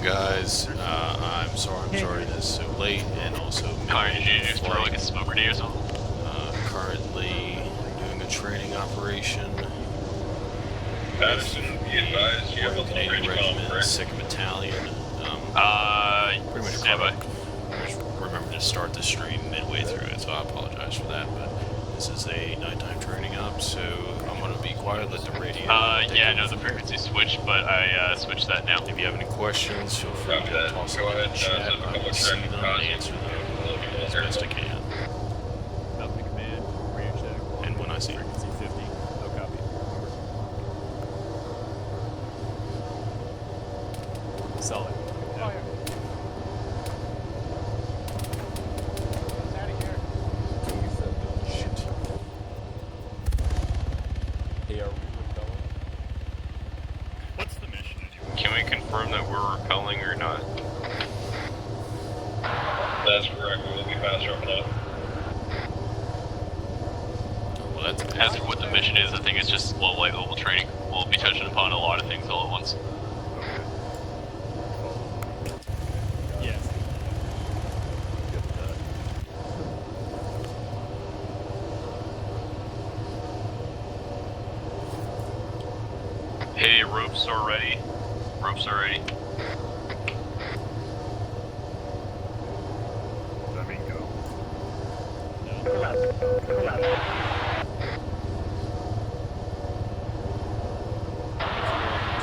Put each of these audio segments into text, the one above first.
guys. I'm sorry that it's so late, and also Alright, did you just throw like a smoke grenade or something? currently doing a training operation. Patterson, be advised, you have a Canadian long-range Regiment, correct? 2nd Battalion. Pretty much Stand by. Remember to start the stream midway through it, so I apologize for that, but this is a nighttime training up, so I'm going to be quiet, let the radio... yeah, no, the frequency switched, but I switched that now. If you have any questions, feel free to toss them in the chat. I will see them and answer them as best I can. Mountain Command, radio check. And when I see frequency 50, no copy. Over. Solid. Yeah. Oh, yeah. What's the mission? Can we confirm that we're repelling or not? That's correct, we will be fast dropping out. Well, that's As for what the mission is, I think it's just low light level training. We'll be touching upon a lot of things all at once. Yes. Hey, ropes are ready. Ropes are ready.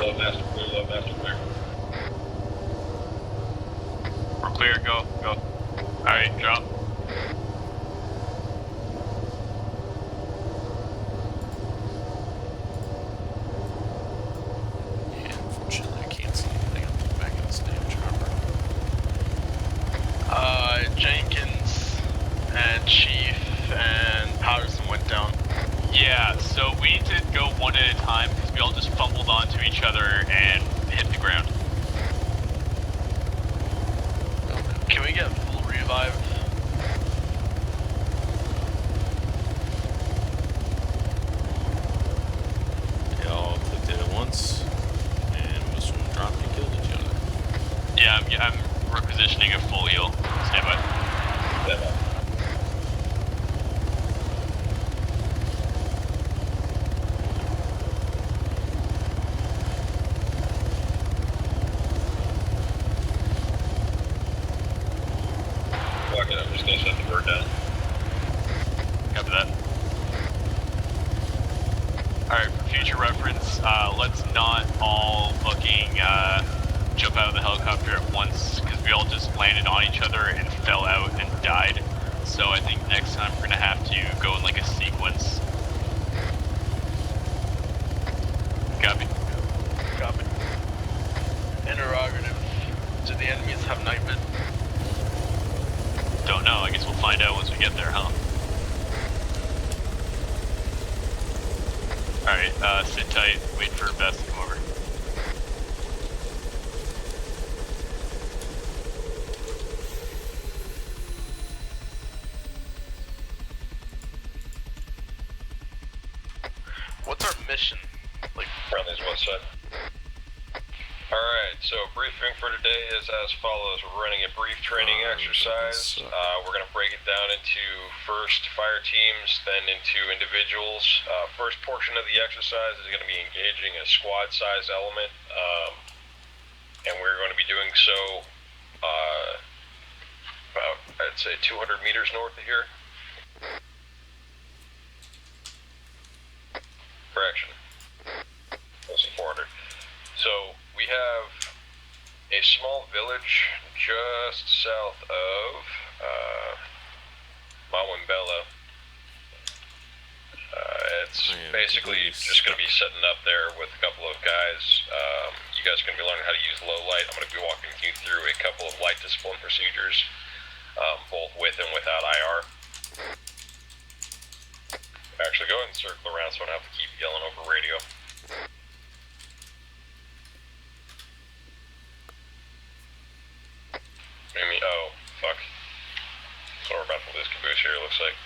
Low master clear, low master clear. We're clear, go, go. Alright, drop. Yeah, unfortunately I can't see anything. I'm back in this damn chopper. Jenkins and Chief and Patterson went down. Yeah, so we need to go one at a time because we all just fumbled onto each other and hit the ground. Can we get full revive? They all clicked in at once, and most of them dropped and killed each other. Yeah, I'm repositioning a full heal. Stand by. Stand by. Fuck it, I'm just gonna set the bird down. Copy that. Alright, for future reference, let's not all fucking jump out of the helicopter at once, because we all just landed on each other and fell out and died. So I think next time we're gonna have to go in like a sequence. Copy. Copy. Interrogative. Do the enemies have nightmen? Don't know, I guess we'll find out once we get there, huh? Alright, sit tight, wait for Beth to come over. What's our mission? Like, Friendly's one side. Alright, so briefing for today is as follows. We're running a brief training exercise. We're going to break it down into first fire teams, then into individuals. First portion of the exercise is going to be engaging a squad size element, and we're going to be doing so about, I'd say, 200 meters north of here. Correction. Close to 400. So we have a small village just south of Mawimbela. It's basically just going to be setting up there with a couple of guys. You guys are going to be learning how to use low light. I'm going to be walking you through a couple of light discipline procedures, both with and without IR. Actually, go ahead and circle around so I don't have to keep yelling over radio. Oh, fuck. So we're about to lose caboose here, it looks like.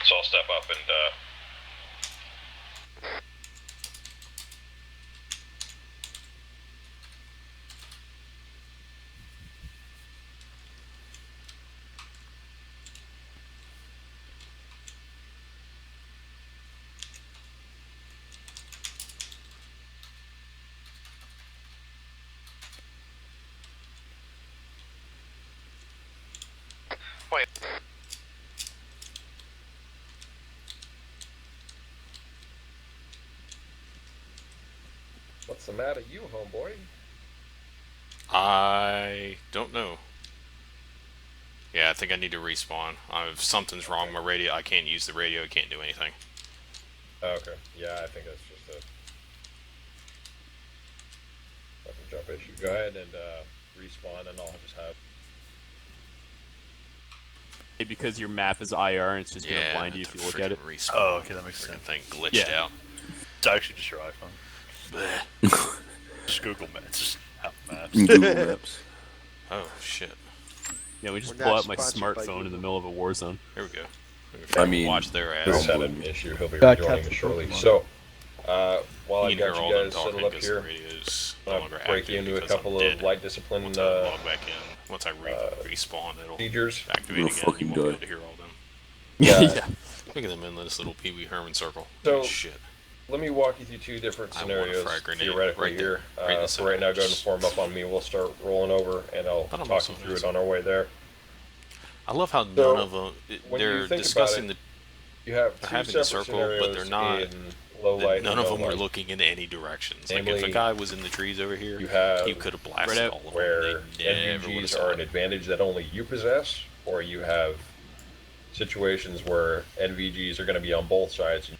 So I'll step up and, the matter, you homeboy? I don't know. Yeah, I think I need to respawn. If something's wrong with my radio, I can't use the radio, I can't do anything. Okay. Yeah, I think that's just a jump issue. Go ahead and respawn, and I'll just have. Because your map is IR and it's just gonna blind you if you look at it. Respawn. Oh, okay, that makes sense. Thing glitched out. It's actually just your iPhone. Bleh. Just Google Maps. Just Apple Maps. Google Maps. Oh shit. Yeah, we just We're pull not out my sponsored by smartphone in the Google. middle of a war zone. Here we go. I mean, watch their This ass. had an issue. He'll be Got rejoining us Captain shortly. Pokemon. So, while You I can hear got all you them guys talking settled up because here, the radio's no I'll longer break active you into a because I'm couple of dead. light discipline Once I log back in, once I respawn, it'll procedures. activate We'll again. fucking You won't be able die. to hear all them. Yeah. Look at them in this little Pee Wee Herman circle. So- Good shit. Let me walk you through two different I want a scenarios frag grenade theoretically right there, here. right in the For right now, go ahead and center. form up on me. We'll start rolling over, and I'll But I'm talk also you an through it asshole. on our way there. I love how So, none of them, when they're you think about discussing it, the You have They're two having the separate circle, but scenarios they're not- in low light. none and of no them are light. looking in any directions. Like if Namely, a guy was in the trees over here, You have he could have blasted Spread out all of them. where They never would have NVGs saw are an it. advantage that only you possess, or you have situations where NVGs are going to be on both sides.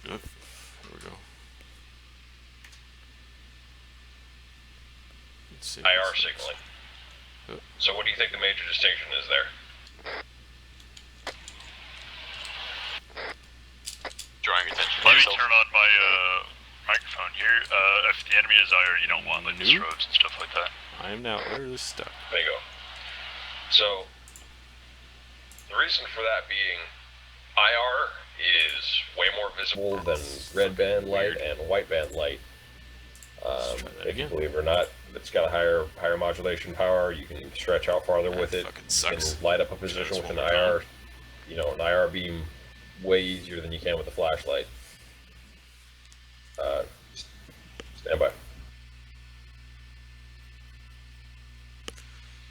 Yep. There we go. Let's see. IR signaling. Yep. So what do you think the major distinction is there? Drawing attention to Let me yourself. turn on my microphone here. If the enemy is IR, you don't want like Nope. disrobes and stuff like that. I am now utterly stuck. There you go. So the reason for that being IR is way more visible than red band light and white band light. Let's try that If you again. believe it or not, it's got a higher modulation power. You can stretch out farther with it. Fucking You sucks. can light up a Try position this with an one more IR, time. an IR beam way easier than you can with a flashlight. Stand by.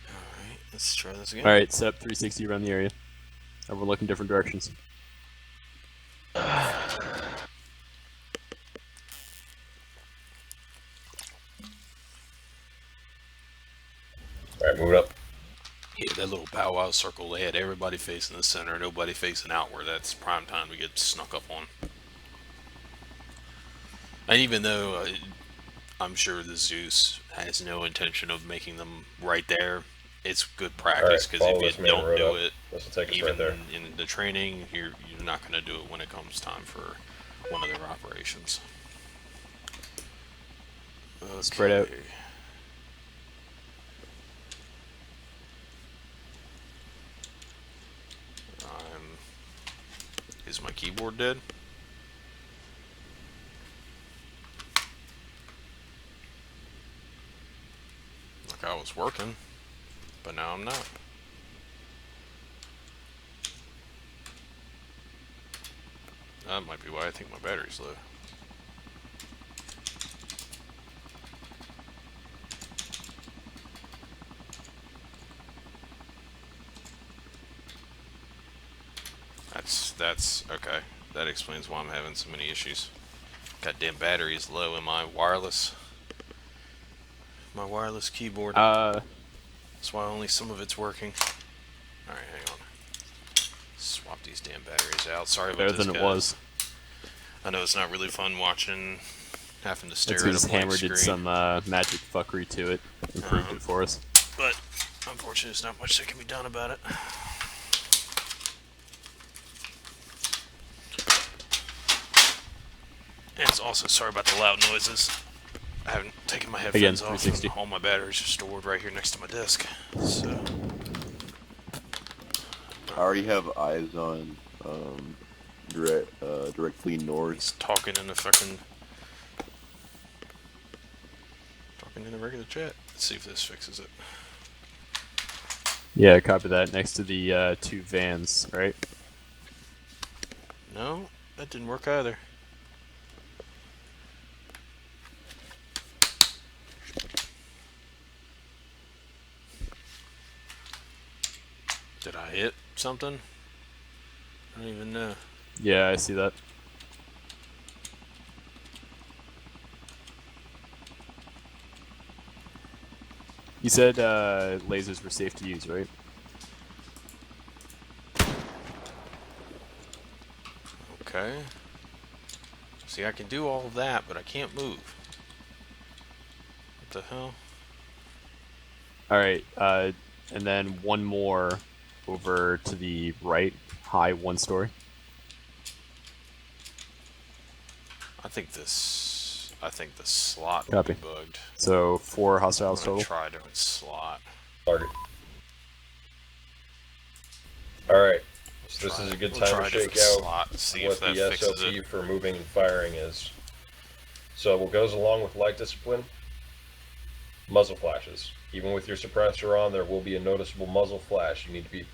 Alright, let's try this again. Alright, set up 360 around the area. Everyone look in different directions. Alright, move it up. Yeah, that little powwow circle, they had everybody facing the center, nobody facing outward. That's prime time to get snuck up on. And even though I'm sure the Zeus has no intention of making them right there, it's good practice because follow if this you main don't road do up. it, This will take us even right there. in the training, you're not going to do it when it comes time for one of their operations. Spread out. Okay. Is my keyboard dead? Like I was working, but now I'm not. That might be why I think my battery's low. That's okay. That explains why I'm having so many issues. Goddamn battery is low in my wireless keyboard. That's why only some of it's working. Alright, hang on. Swap these damn batteries out. Sorry about Better this, than it guys. was. I know it's not really fun watching, having to stare That's at a because blank Hammer screen. did some magic fuckery to it. Improved it for us. But unfortunately, there's not much that can be done about it. And it's also sorry about the loud noises. I haven't taken my headphones off. 360. And all my batteries are stored right here next to my desk. So I already have eyes on directly north. he's talking in the fucking talking in the regular chat. Let's see if this fixes it. Yeah, copy that. Next to the two vans, right? No, that didn't work either. Did I hit something? I don't even know. Yeah, I see that. You said lasers were safe to use, right? Okay. See, I can do all of that, but I can't move. What the hell? Alright, and then one more over to the right, high 1 story. I think the slot Copy. will be bugged. So 4 I'm hostiles gonna total. try a different slot. Target. Alright, so this is a good We'll time try to a different shake out slot, see what if that the fixes SOP it. for moving and firing is. So what goes along with light discipline? Muzzle flashes. Even with your suppressor on, there will be a noticeable muzzle flash. You need to be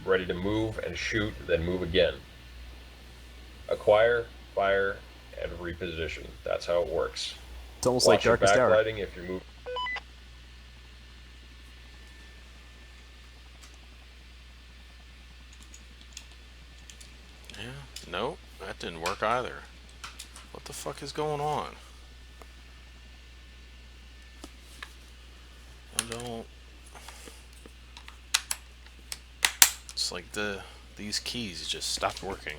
ready to move and shoot, then move again. Acquire, fire, and reposition. That's how it works. It's almost Watch like your Darkest Hour. backlighting if you're moving. Yeah, nope, that didn't work either. What the fuck is going on? I don't... It's like these keys just stopped working.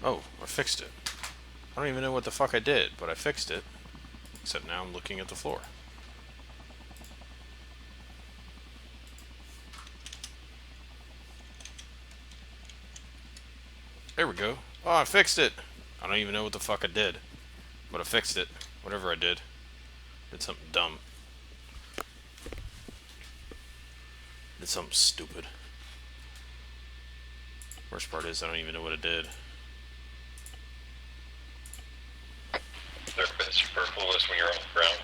Oh, I fixed it. I don't even know what the fuck I did, but I fixed it. Except now I'm looking at the floor. There we go. Oh, I fixed it! I don't even know what the fuck I did. But I fixed it. Whatever I did. Did something dumb. Did something stupid. Worst part is I don't even know what I did. They're a bit superfluous when you're on the ground,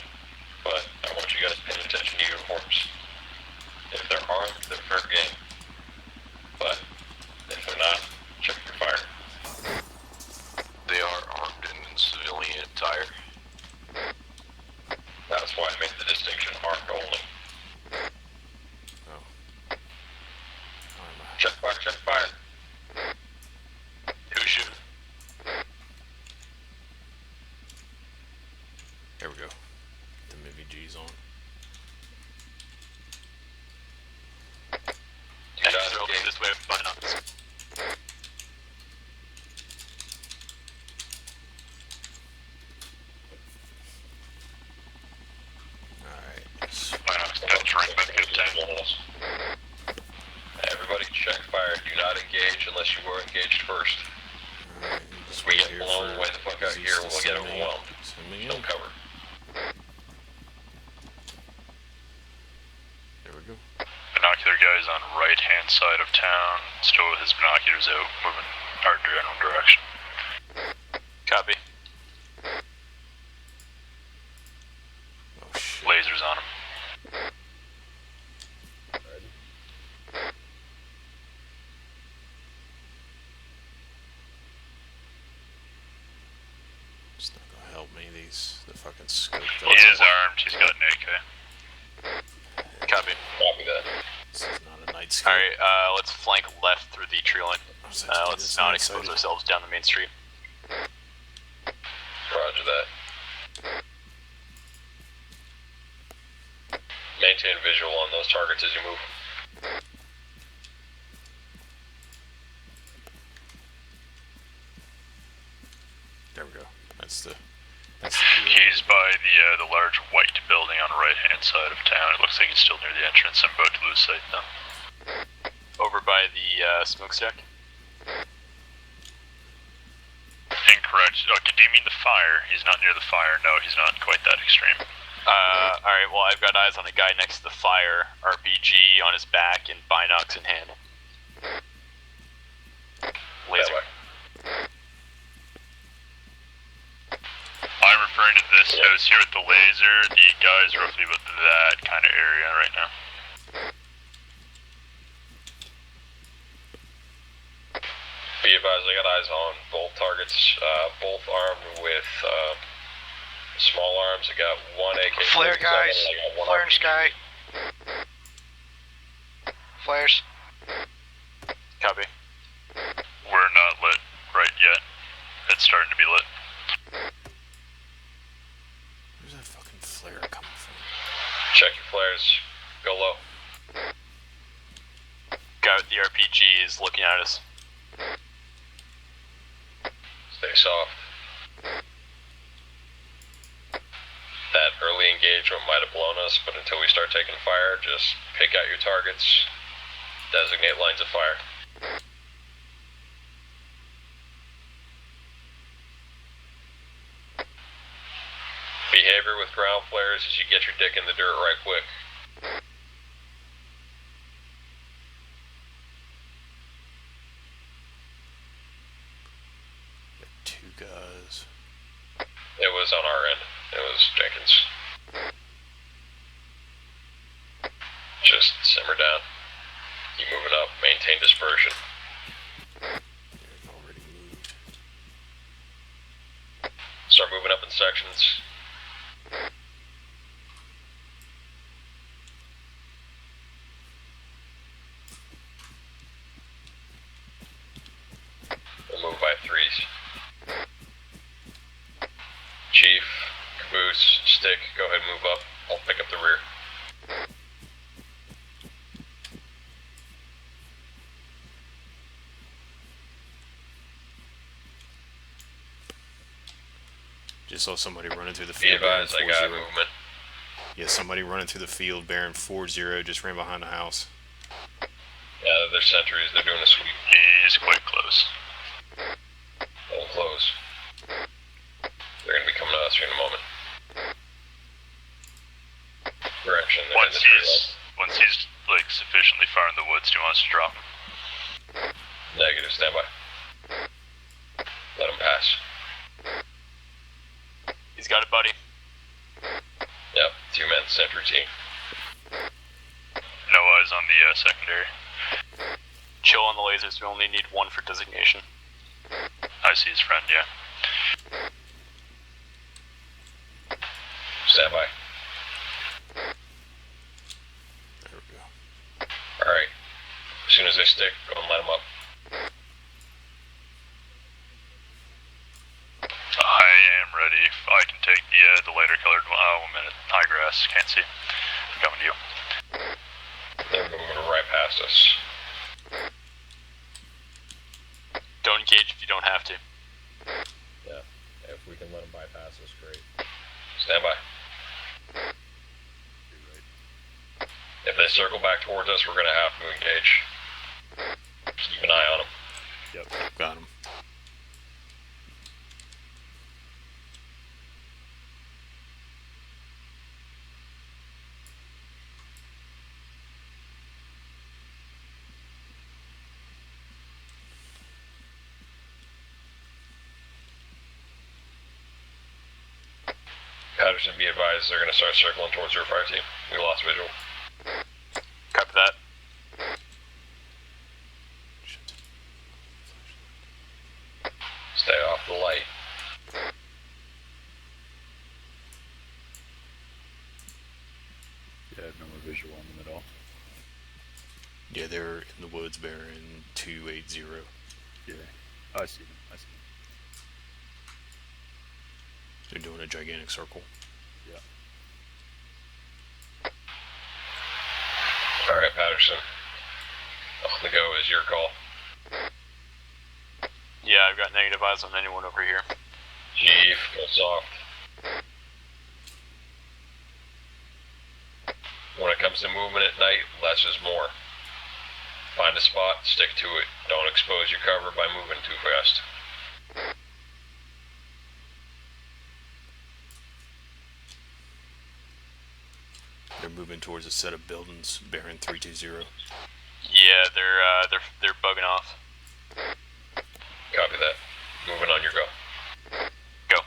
but I want you guys paying attention to uniforms. If they're armed, they're fair game. But if they're not, check your fire. They are armed in civilian attire. That's why I made the distinction armed only. Oh. Check fire, check fire. Who's shooting? There we go. The movie G's on. Do not Extra engage. this way, find out. Alright. That terrain might be good time. Everybody check fire. Do not engage unless you were engaged first. Alright, just If we wait get here blown for way the fuck out Zeus here, to we'll get send me- overwhelmed. send me No in. cover. There we go. Binocular guy's on right hand side of town, still with his binoculars out, moving our general direction. Copy. Oh shit. Lasers on him. It's not gonna help me, the fucking scope He thing. is armed, he's got an AK. Copy. Copy that. This is not a night scope. Alright, let's flank left through the tree line. Was that to get Let's this not excited? expose ourselves down the main street. Roger that. Maintain visual on those targets as you move. There we go. That's the He's by the large white building on the right hand side of town. It looks like he's still near the entrance. I'm about to lose sight now. Over by the smokestack. Incorrect. Okay, do you mean the fire? He's not near the fire. No, he's not quite that extreme. Alright, well, I've got eyes on a guy next to the fire, RPG on his back, and binocs in hand. Laser. I'm referring to this house here with the laser. The guy's roughly about that kind of area right now. Be advised, I got eyes on both targets, both armed with small arms. I got one AK. Flare, guys. I got one Flare in RPG. sky. Flares. Copy. We're not lit right yet. It's starting to be lit. Where's that fucking flare coming from? Check your flares. Go low. Guy with the RPG is looking at us. Stay soft. That early engagement might have blown us, but until we start taking fire, just pick out your targets, designate lines of fire. Behavior with ground flares is you get your dick in the dirt right quick. Got 2 guys. It was on our end. It was Jenkins. Just simmer down. Keep moving up. Maintain dispersion. They've already moved. Start moving up in sections. We'll move by 3s. Chief, Caboose, Stick, go ahead and move up. I'll pick up the rear. Just saw somebody running through the Be field. advised, I got 4-0. movement. Yeah, somebody running through the field bearing 4-0 just ran behind the house. Yeah, they're sentries. They're doing a sweep. He's quite close. Hold close. They're going to be coming to us here in a moment. Direction. They're in the tree line. Once he's like sufficiently far in the woods, do you want us to drop him? Negative. Stand by. Let him pass. He's got it, buddy. Yep. 2-man sentry team. No eyes on the secondary. Chill on the lasers, we only need 1 for designation. I see his friend, yeah. Stand by. There we go. Alright. As soon as they stick, go and let them up. I am ready. I can take the lighter colored one. Oh, 1 minute. High grass. Can't see. Coming to you. They're moving right past us. Don't engage if you don't have to. Yeah. If we can let them bypass us, great. Stand by. If they circle back towards us, we're going to have to engage. Keep an eye on them. Yep, got him. Patterson, be advised, they're going to start circling towards your fire team. We lost visual. Copy that. Shit. Stay off the light. Yeah, I have no more visual on them at all. Yeah, they're in the woods bearing 280. Yeah. I see them. I see them. They're doing a gigantic circle. Yeah. Alright, Patterson. On the go is your call. Yeah, I've got negative eyes on anyone over here. Chief, go soft. When it comes to movement at night, less is more. Find a spot, stick to it. Don't expose your cover by moving too fast. They're moving towards a set of buildings bearing 320. Yeah, they're bugging off. Copy that. Moving on your go. Go.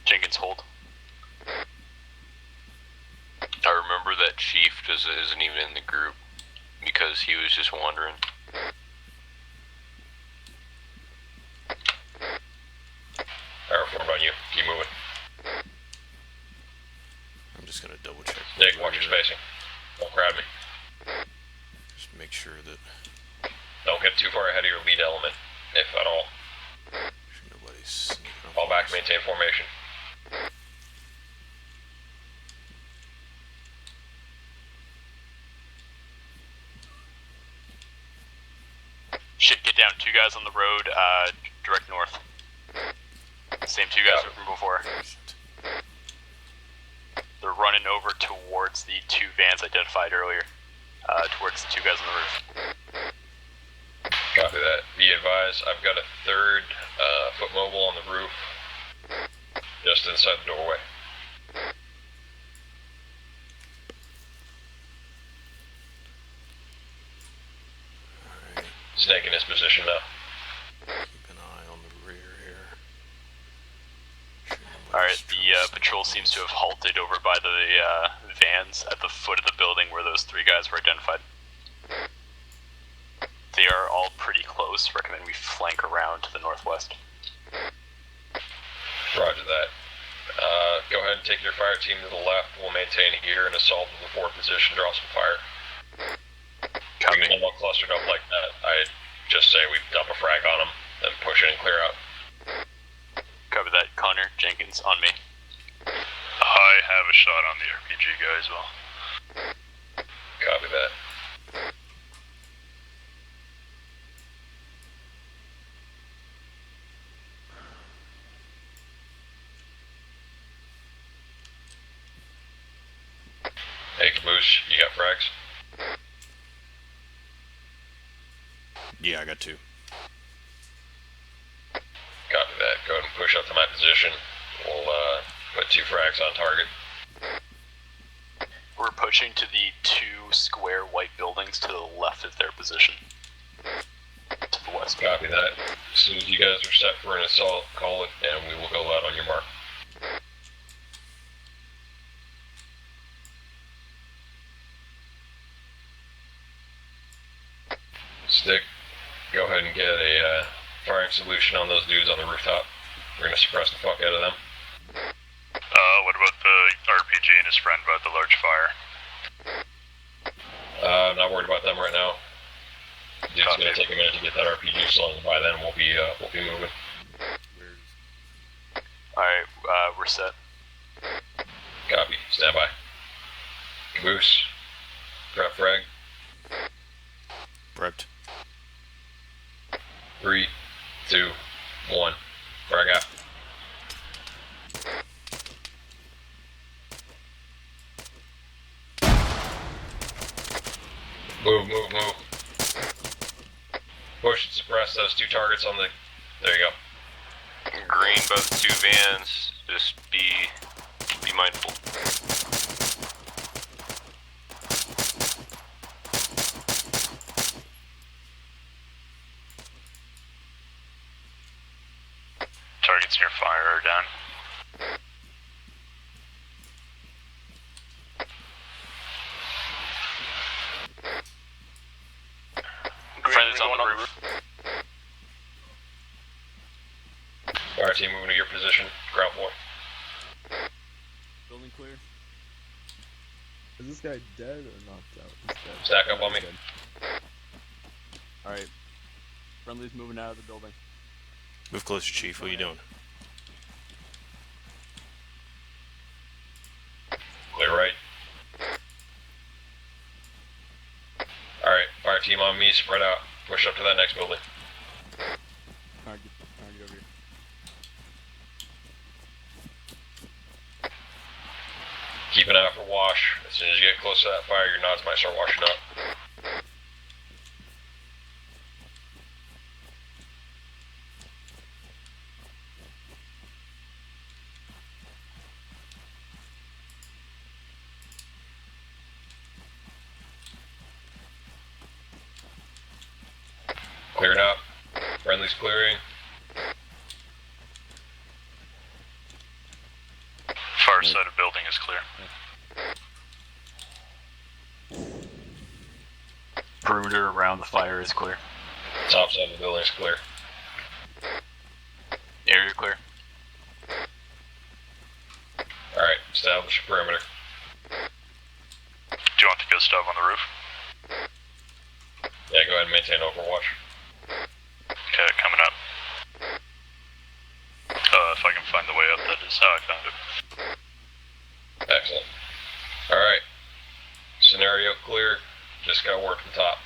Jenkins, hold. I remember that chief isn't even in the group because he was just wandering. just gonna double check. Nick, watch your spacing. Don't crowd me. Just make sure that Don't get too far ahead of your lead element, if at all. nobody's sneaking up. Fall back, maintain formation. Shit, get down. 2 guys on the road, direct north. Same 2 guys from before. They're running over towards the 2 vans identified earlier. Towards the 2 guys on the roof. Copy that. Be advised, I've got a 3rd foot mobile on the roof. Just inside the doorway. Alright, Snake in his position now. keep an eye on the rear here. Alright, the patrol seems to have halted over by the vans at the foot of the building where those 3 guys were identified. They are all pretty close. Recommend we flank around to the northwest. Roger that. Go ahead and take your fire team to the left. We'll maintain here and assault in the forward position, draw some fire. Copy. We get all clustered up like that. I'd just say we dump a frag on them, then push in and clear out. Copy that. Connor, Jenkins, on me. I have a shot on the RPG guy as well. Copy that. Hey, Caboose, you got frags? Yeah, I got 2. Copy that. Go ahead and push up to my position. We'll put 2 frags on target. We're pushing to the 2 square white buildings to the left of their position. To the west. Copy that. As soon as you guys are set for an assault, call it, and we will go out on your mark. Stick, go ahead and get a firing solution on those dudes on the rooftop. We're gonna suppress the fuck out of them. What about the RPG and his friend about the large fire? Not worried about them right now. Dude's gonna take a minute to get that RPG slung. By then we'll be moving. Alright, we're set. Copy. Stand by. Caboose. Prep frag. Prepped. 3, 2, 1. Frag out. Move, move, move. Push and suppress those 2 targets on the... There you go. Green, both 2 vans. Just be mindful. Targets near fire are down. Friendly's on the roof. Fire team moving to your position. Ground floor. Building clear. Is this guy dead or knocked out? He's dead. Stack up on me. Alright. Friendly's moving out of the building. Move closer, Chief. What are you doing? Clear right. Alright, fire team on me, spread out. Push up to that next building. Alright, get over here. Keep an eye out for wash. As soon as you get close to that fire, your nods might start washing up. Clearing up. Friendly's clearing. Far side of building is clear. Perimeter around the fire is clear. Top side of the building is clear. Area clear. Alright, establish a perimeter. stub on the roof. Yeah, go ahead and maintain overwatch. Okay, coming up. If I can find the way up, that is how I found it. Excellent. Alright. Scenario clear. Just got work from top.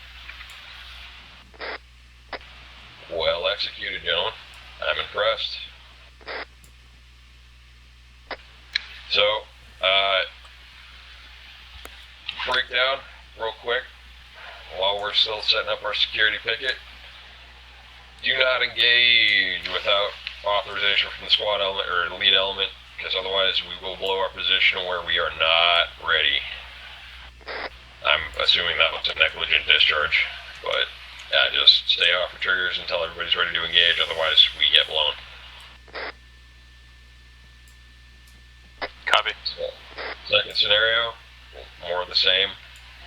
Well executed, gentlemen. I'm impressed. So, breakdown, real quick, while we're still setting up our security picket. Do not engage without authorization from the squad element or lead element, because otherwise we will blow our position where we are not ready. I'm assuming that was a negligent discharge, but just stay off your triggers until everybody's ready to engage, otherwise we get blown. Copy. So, second scenario, more of the same.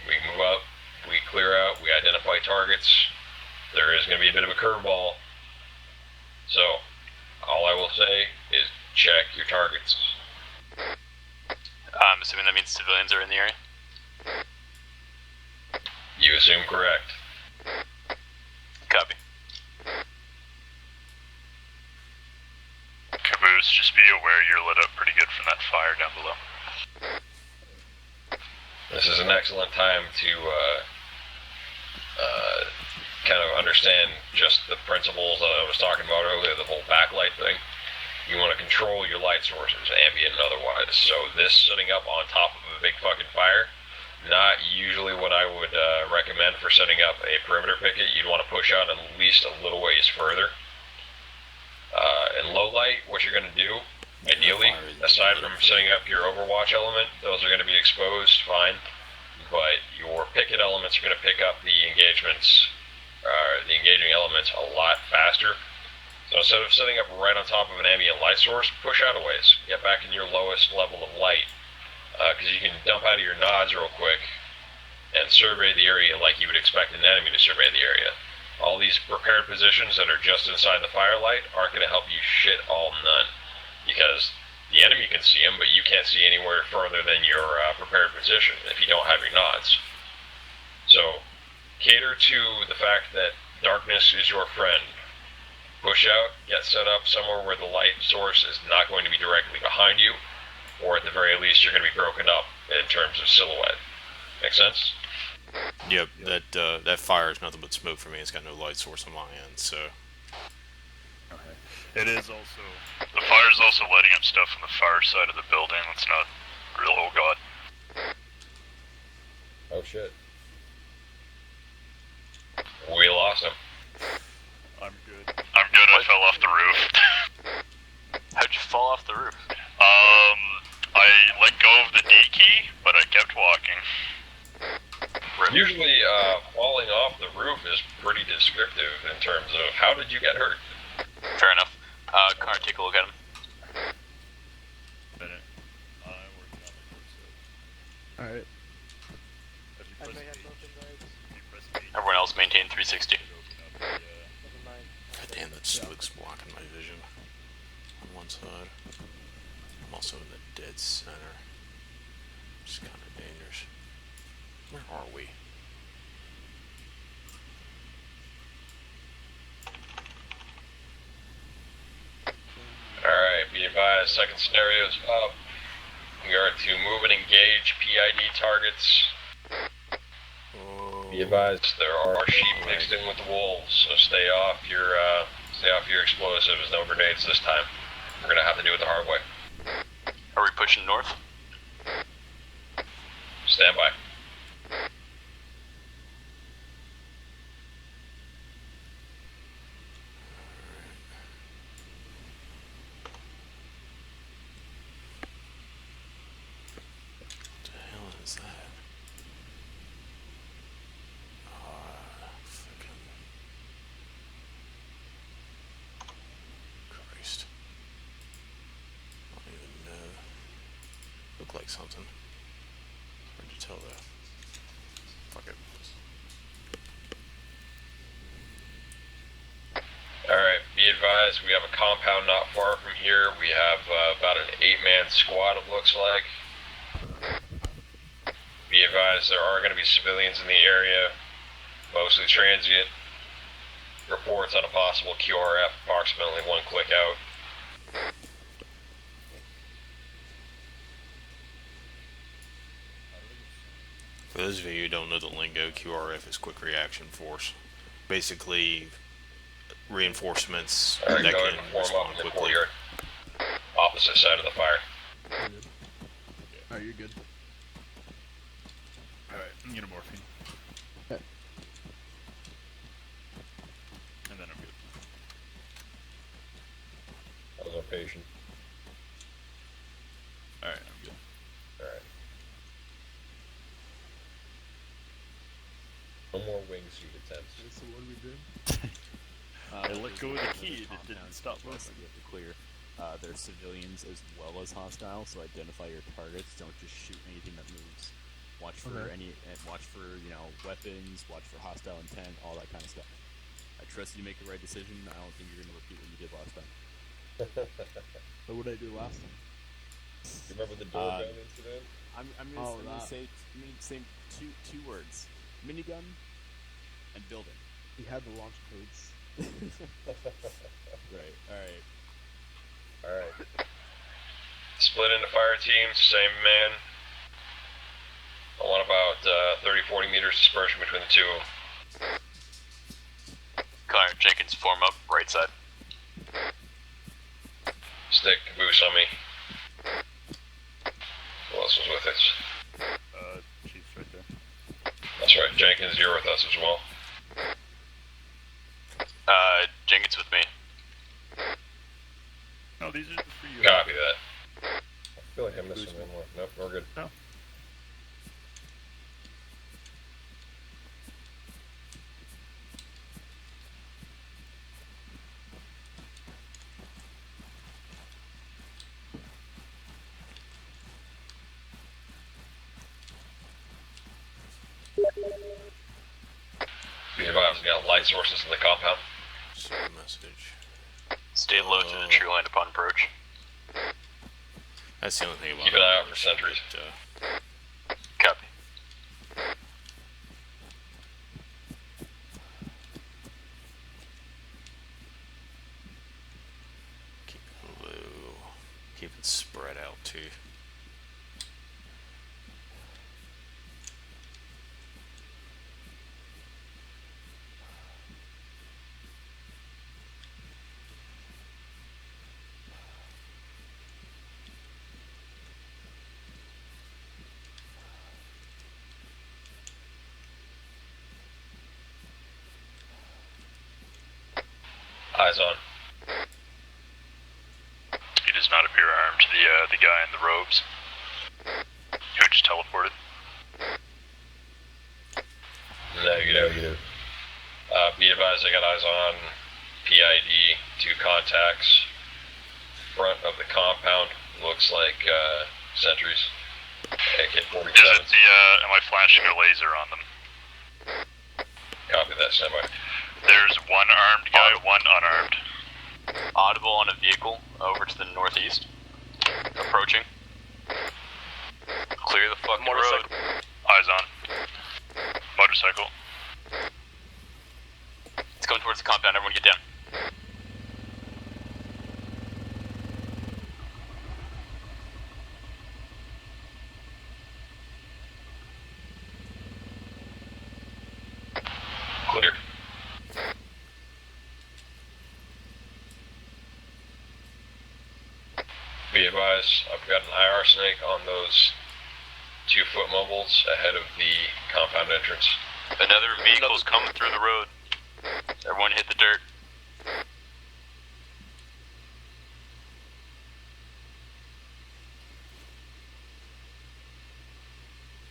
We move up, we clear out, we identify targets. There is going to be a bit of a curveball. So, all I will say is check your targets. I'm assuming that means civilians are in the area? You assume correct. Copy. Caboose, just be aware you're lit up pretty good from that fire down below. This is an excellent time to kind of understand just the principles that I was talking about earlier, the whole backlight thing. You want to control your light sources, ambient and otherwise. So this setting up on top of a big fucking fire, not usually what I would recommend for setting up a perimeter picket. You'd want to push out at least a little ways further. In low light, what you're going to do, ideally, aside from setting up your overwatch element, those are going to be exposed, fine. But your picket elements are going to pick up the engagements, the engaging elements a lot faster. So instead of setting up right on top of an ambient light source, push out a ways. Get back in your lowest level of light. Because you can dump out of your nods real quick and survey the area like you would expect an enemy to survey the area. All these prepared positions that are just inside the firelight aren't going to help you shit all none. Because the enemy can see them, but you can't see anywhere further than your prepared position if you don't have your nods. So, cater to the fact that darkness is your friend. Push out, get set up somewhere where the light source is not going to be directly behind you, or at the very least you're going to be broken up in terms of silhouette. Make sense? Yep, that fire is nothing but smoke for me. It's got no light source on my end, so... Okay. It is also... The fire's also lighting up stuff on the far side of the building. That's not real. Oh god. Oh shit. We lost him. I'm good. I'm good, I fell off the roof. How'd you fall off the roof? I let go of the D key, but I kept walking. Usually, falling off the roof is pretty descriptive in terms of how did you get hurt. Fair enough. Connor, take a look at him. Minute. I'm working on my torso. Alright. Have you pressed H? Have you pressed H? Everyone else maintain 360. Open up the, God damn, that smoke's blocking my vision on one side. I'm also in the dead center. It's kind of dangerous. Where are we? Alright, be advised, second scenario is up. We are to move and engage PID targets. Be advised, there are sheep mixed in with the wolves, so stay off your explosives. No grenades this time. We're gonna have to do it the hard way. Are we pushing north? Stand by. What the hell is that? Fucking Christ. I don't even know. Look like something. Hard to tell though. Fuck it. Alright, be advised, we have a compound not far from here. We have about an 8-man squad, it looks like. Be advised there are going to be civilians in the area, mostly transient. Reports on a possible QRF approximately 1 click out. For those of you who don't know the lingo, QRF is Quick Reaction Force. Basically, reinforcements Alright, that go ahead can and form up respond in the quickly. courtyard. Opposite side of the fire. Oh, you're good. Alright, I'm gonna morphine. Okay. And then I'm good. That was our patient. Alright, I'm good. Alright. No more wingsuit attempts. So what do we do? I let go of the key, it Compound didn't stop west moving. that you have to clear. There's civilians as well as hostile, so identify your targets. Don't just shoot anything that moves. Watch for weapons. Watch for hostile intent, all that kind of stuff. I trust you to make the right decision. I don't think you're gonna repeat what you did last time. What would I do last time? You remember the doorbell incident? I'm gonna say two words: minigun and building. He had the launch codes. Right. All right. Alright. Split into fire teams, same man. I want about 30-40 meters dispersion between the two of them. Connor Jenkins, form up, right side. Stick caboose on me. Who else was with us? Chief's right there. That's right, Jenkins, you're with us as well. Jenkins with me. No, these are for you. Copy that. I feel like I'm missing one more. Nope, we're good. No. Be advised, we got light sources in the compound. Send a message. Stay low through the tree line upon approach. That's the only thing about Keep an eye out for sentries. Copy. Keep it low. Keep it spread out too. Eyes on. He does not appear armed. The guy in the robes. Who just teleported. Negative. Be advised, I got eyes on PID, 2 contacts. Front of the compound, looks like sentries. AK-47. Is it am I flashing a laser on them? Copy that, standby. There's one armed guy, one unarmed. Audible on a vehicle over to the northeast. Approaching. Clear the fucking road. Eyes on. Motorcycle. It's coming towards the compound. Everyone get down. Clear. Be advised, I've got an IR snake on those 2-foot mobiles ahead of the compound entrance. Another vehicle's coming through the road. Everyone hit the dirt.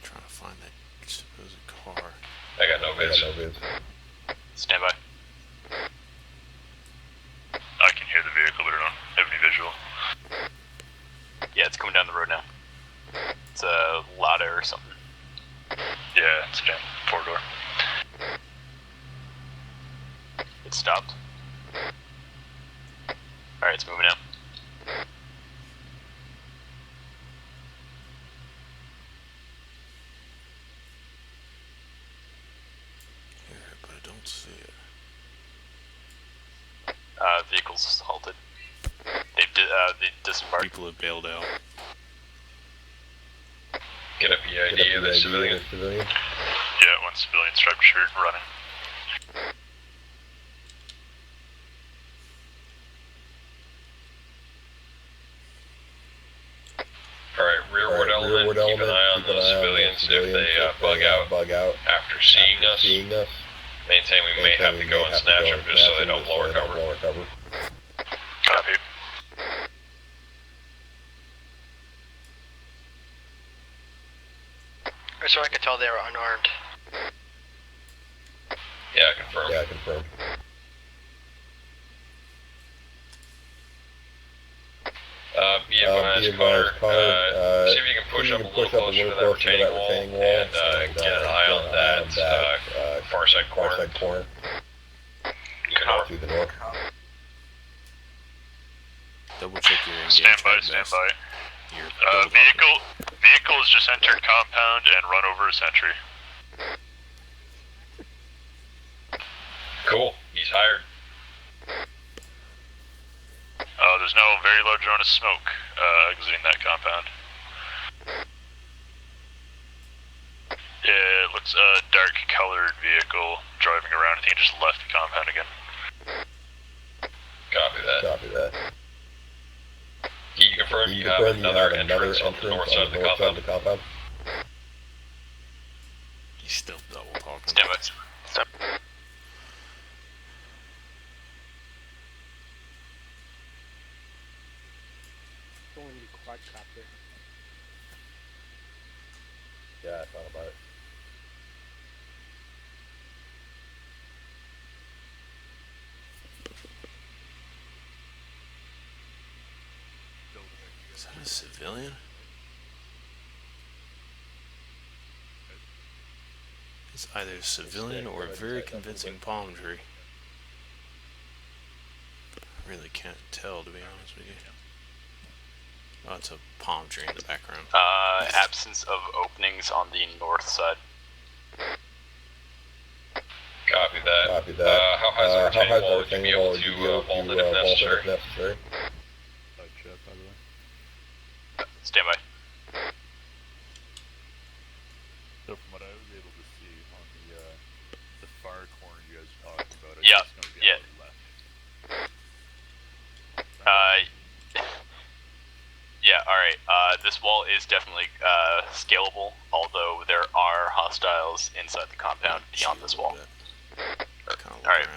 Trying to find that supposed car. I got no vids. Stand by. I can hear the vehicle, but I don't have any visual. Yeah, it's coming down the road now. It's a Lada or something. Yeah, it's down 4-door. It stopped. Alright, it's moving now. vehicles halted. They disembarked. People have bailed out. Get a PID of the civilian. Yeah, one civilian striped shirt running. Alright, rearward element, keep an eye on those civilians if they bug out after seeing us. Maintain we may have to go and snatch them just so they don't blow our cover. Copy. So I could tell they were unarmed. Yeah, confirmed. Be advised, Connor, see if you can push up a little closer to that retaining wall and get an eye on that far side corner. Copy. Double check your engagement. Stand by. Vehicle has just entered compound and run over a sentry. Cool, he's hired. There's no very large amount of smoke exiting that compound. Yeah, it looks a dark colored vehicle driving around. I think it just left the compound again. Copy that. You confirm you have another entrance on the north side of the compound? He's still double talking. Stand by. Stop. Don't need a quadcopter. Yeah, I thought about it. Is that a civilian? It's either a civilian or a very convincing palm tree. I really can't tell, to be honest with you. Oh, it's a palm tree in the background. Absence of openings on the north side. Copy that. How high is the retaining wall? Would you be able to vault it if necessary? Stand by. So from what I was able to see on the far corner you guys were talking about, Yeah, it's going to be on the left. Yeah, alright. This wall is definitely scalable, although there are hostiles inside the compound beyond this wall. Alright,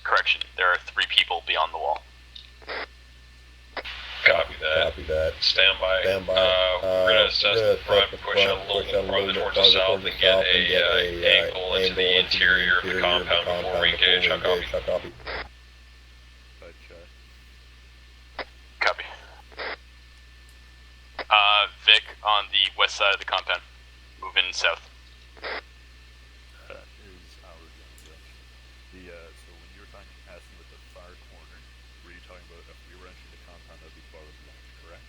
correction. There are 3 people beyond the wall. Copy that. Stand by. We're going to assess the front, push it a little bit farther towards the south, and get a angle into the interior of the compound before we engage. How copy? Copy. Vic, on the west side of the compound. Moving south. That is our direction. So when you were asking with the far corner, were you talking about if we were entering the compound, that would be far left, correct?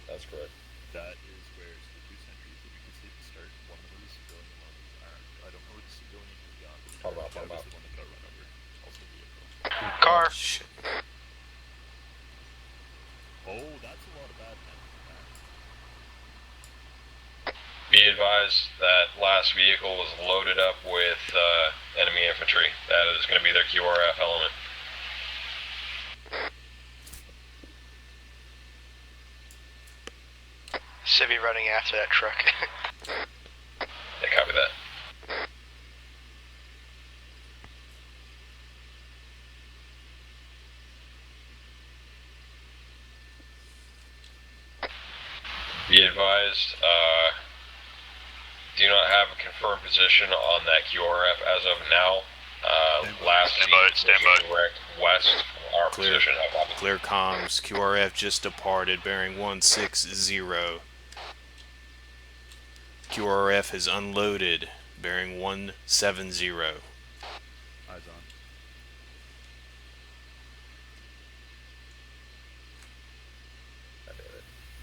That's correct. That is where it's the 2 sentries that we can see at the start. One of them is civilian, one of them is armed. I don't know where the civilian has gone, but Talk about. the one that got run over. Also vehicle. Car. Shit. Oh, that's a lot of bad men. Be advised that last vehicle was loaded up with enemy infantry. That is going to be their QRF element. Civvy running after that truck. Yeah, copy that. Be advised, do not have a confirmed position on that QRF as of now. Last Stand by. direct west from our Clear. position. Clear comms. QRF just departed, bearing 160. QRF has unloaded, bearing 170. Eyes on.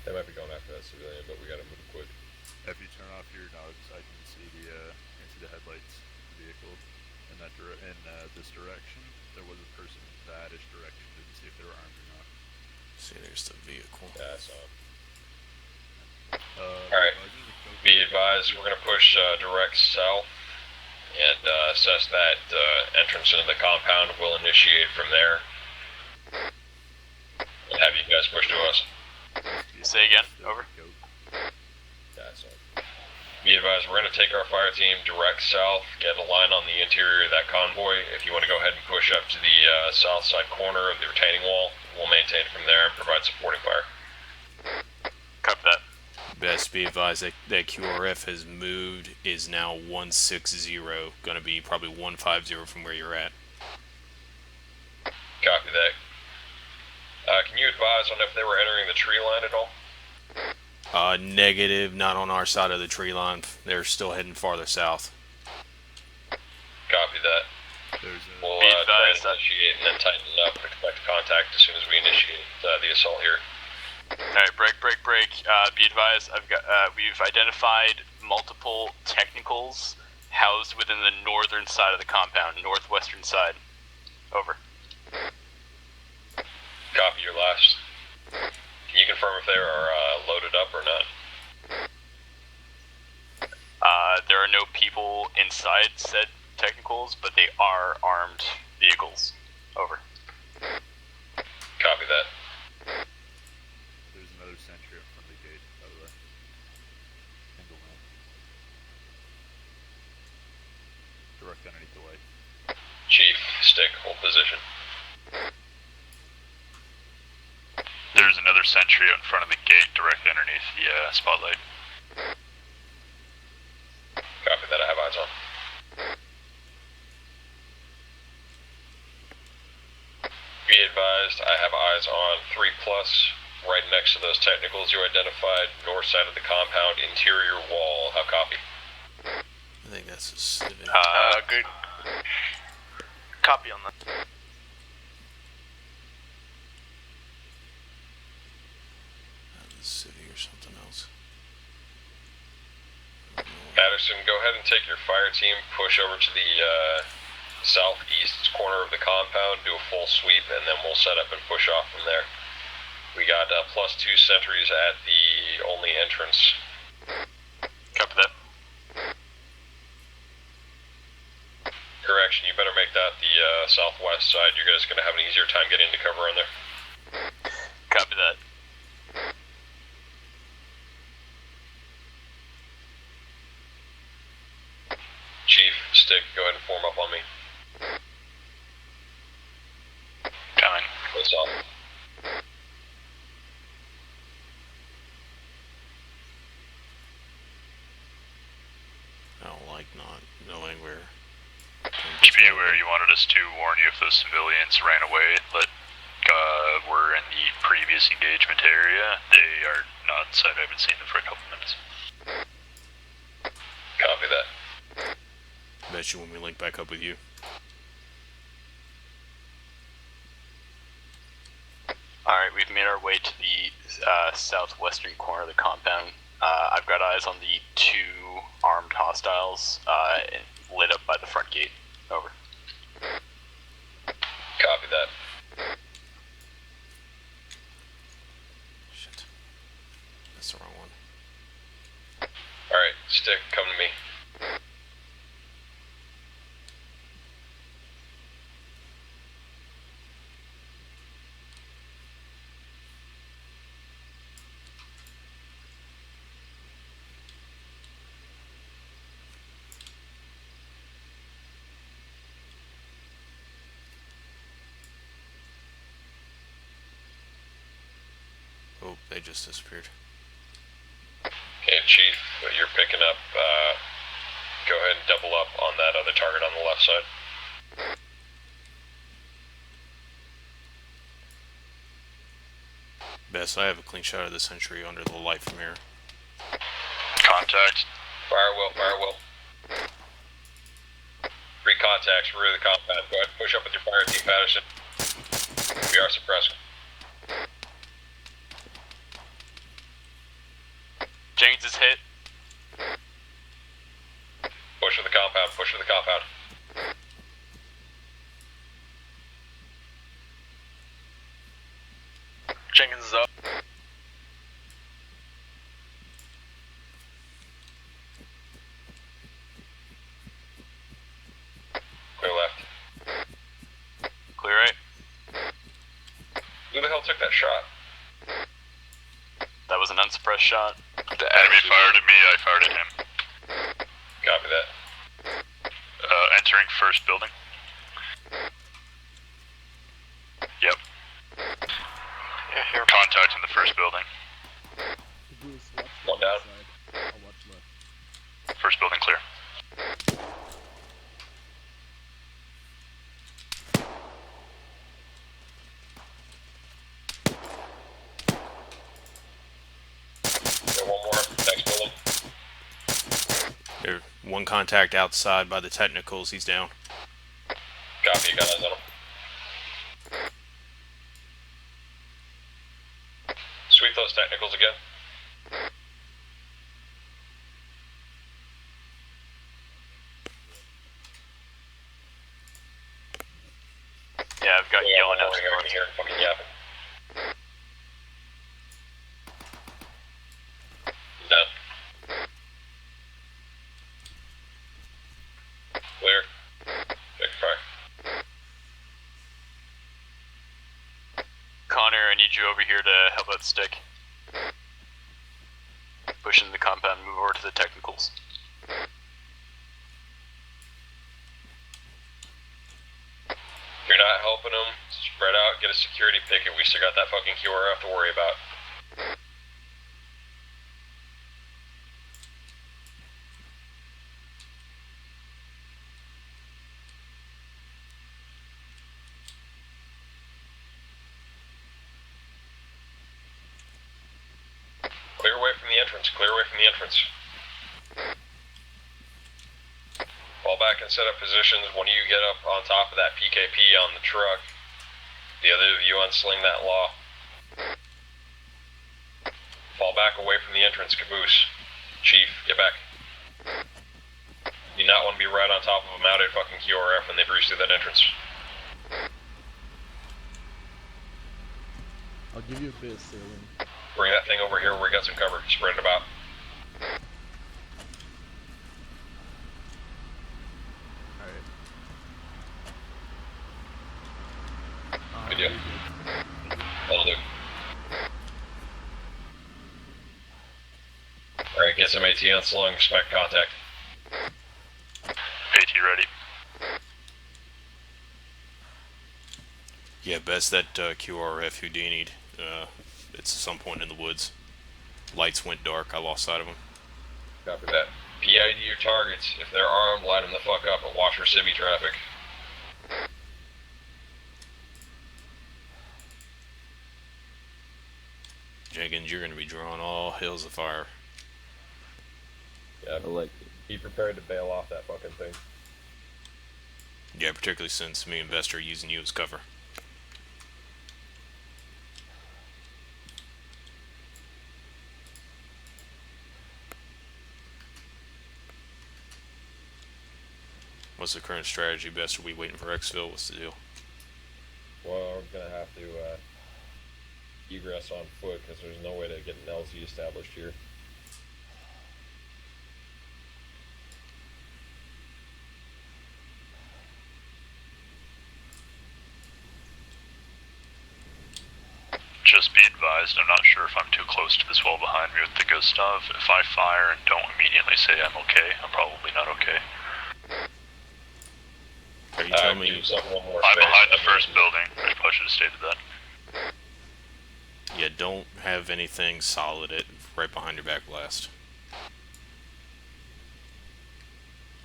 They might be going after that civilian, but we gotta move quick. If you turn off your nogs, I can see the headlights of the vehicle. this direction. There was a person in that-ish direction. Didn't see if they were armed or not. See, there's the vehicle. Yeah, so. Alright, be advised, we're going to push direct south and assess that entrance into the compound. We'll initiate from there and have you guys push to us. Say again, over. Yeah, so. Be advised, we're going to take our fire team direct south, get a line on the interior of that convoy. If you want to go ahead and push up to the south side corner of the retaining wall, we'll maintain from there and provide supporting fire. Copy that. Best be advised that QRF has moved, is now 160, going to be probably 150 from where you're at. Copy that. Can you advise on if they were entering the tree line at all? Negative, not on our side of the tree line. They're still heading farther south. Copy that. We'll try and initiate and then tighten up and expect contact as soon as we initiate the assault here. Alright, break. Be advised, we've identified multiple technicals housed within the northern side of the compound, northwestern side. Over. Copy your last. Can you confirm if they are loaded up or not? There are no people inside said technicals, but they are armed vehicles. Over. Copy that. There's another sentry up from the gate, by the way. Single man. Direct underneath the light. Chief, stick, hold position. There's another sentry out in front of the gate directly underneath the spotlight. Copy that, I have eyes on. Be advised, I have eyes on 3+, right next to those technicals you identified, north side of the compound, interior wall. How copy? I think that's a civic. Good. Copy on that. City or something else. Patterson, go ahead and take your fire team, push over to the southeast corner of the compound, do a full sweep, and then we'll set up and push off from there. We got +2 sentries at the only entrance. Copy that. Correction, you better make that the southwest side. You guys are going to have an easier time getting into cover on there. Copy that. Chief, stick, go ahead and form up on me. Coming. What's up? I don't like not knowing where. Just be aware, you wanted us to warn you if those civilians ran away, but were in the previous engagement area. They are not inside. I haven't seen them for a couple minutes. Copy that. Bet you when we link back up with you. Alright, we've made our way to the southwestern corner of the compound. I've got eyes on the 2 armed hostiles lit up by the front gate. Over. Copy that. Shit. That's the wrong one. Alright, stick, come to me. Oh, they just disappeared. Okay, Chief, you're picking up, go ahead and double up on that other target on the left side. Best, I have a clean shot of the sentry under the light from here. Contact. Fire well. 3 contacts, rear of the compound. Go ahead and push up with your fire team, Patterson. We are suppressing. James is hit. Push for the compound. is up. Clear left. Clear right. Who the hell took that shot? That was an unsuppressed shot. The enemy fired at me, I fired at him. Copy that. Entering first building. Yep. Yeah, here. Contact in the first building. One down. I'll watch left. First building clear. Got one more. Next building. There, one contact outside by the technicals. He's down. Copy. Got eyes on him. Sweep those technicals again. Yeah, I've got yelling out. Here, fucking yapping. He's down. Clear. Check fire. Connor, I need you over here to help out Stick. Push into the compound and move over to the technicals. If you're not helping them, spread out, get a security picket. We still got that fucking QRF to worry about. Clear away from the entrance, clear away from the entrance. Fall back and set up positions. One of you get up on top of that PKP on the truck. The other of you unsling that law. Fall back away from the entrance, caboose. Chief, get back. You do not want to be right on top of a mounted fucking QRF when they breach through that entrance. I'll give you a bit of sailing. Bring that thing over here where we got some cover. Spread it about. Good deal. That'll do. Alright, get some AT on slung, expect contact. AT ready. Yeah, best that QRF Houdini. It's some point in the woods. Lights went dark. I lost sight of them. Copy that. PID your targets. If they're armed, light them the fuck up and watch for civvy traffic. Jenkins, you're going to be drawing all hills of fire. Yeah, I like it. be prepared to bail off that fucking thing. Yeah, particularly since me and Vester are using you as cover. What's the current strategy, Best? Are we waiting for exfil? What's the deal? Well, we're gonna have to egress on foot because there's no way to get an LZ established here. Just be advised, I'm not sure if I'm too close to this wall behind me with the Gustav. If I fire and don't immediately say I'm okay, I'm probably not okay. Are you telling me I'm behind the first building. I probably should have stated that. Yeah, don't have anything solid right behind your back blast.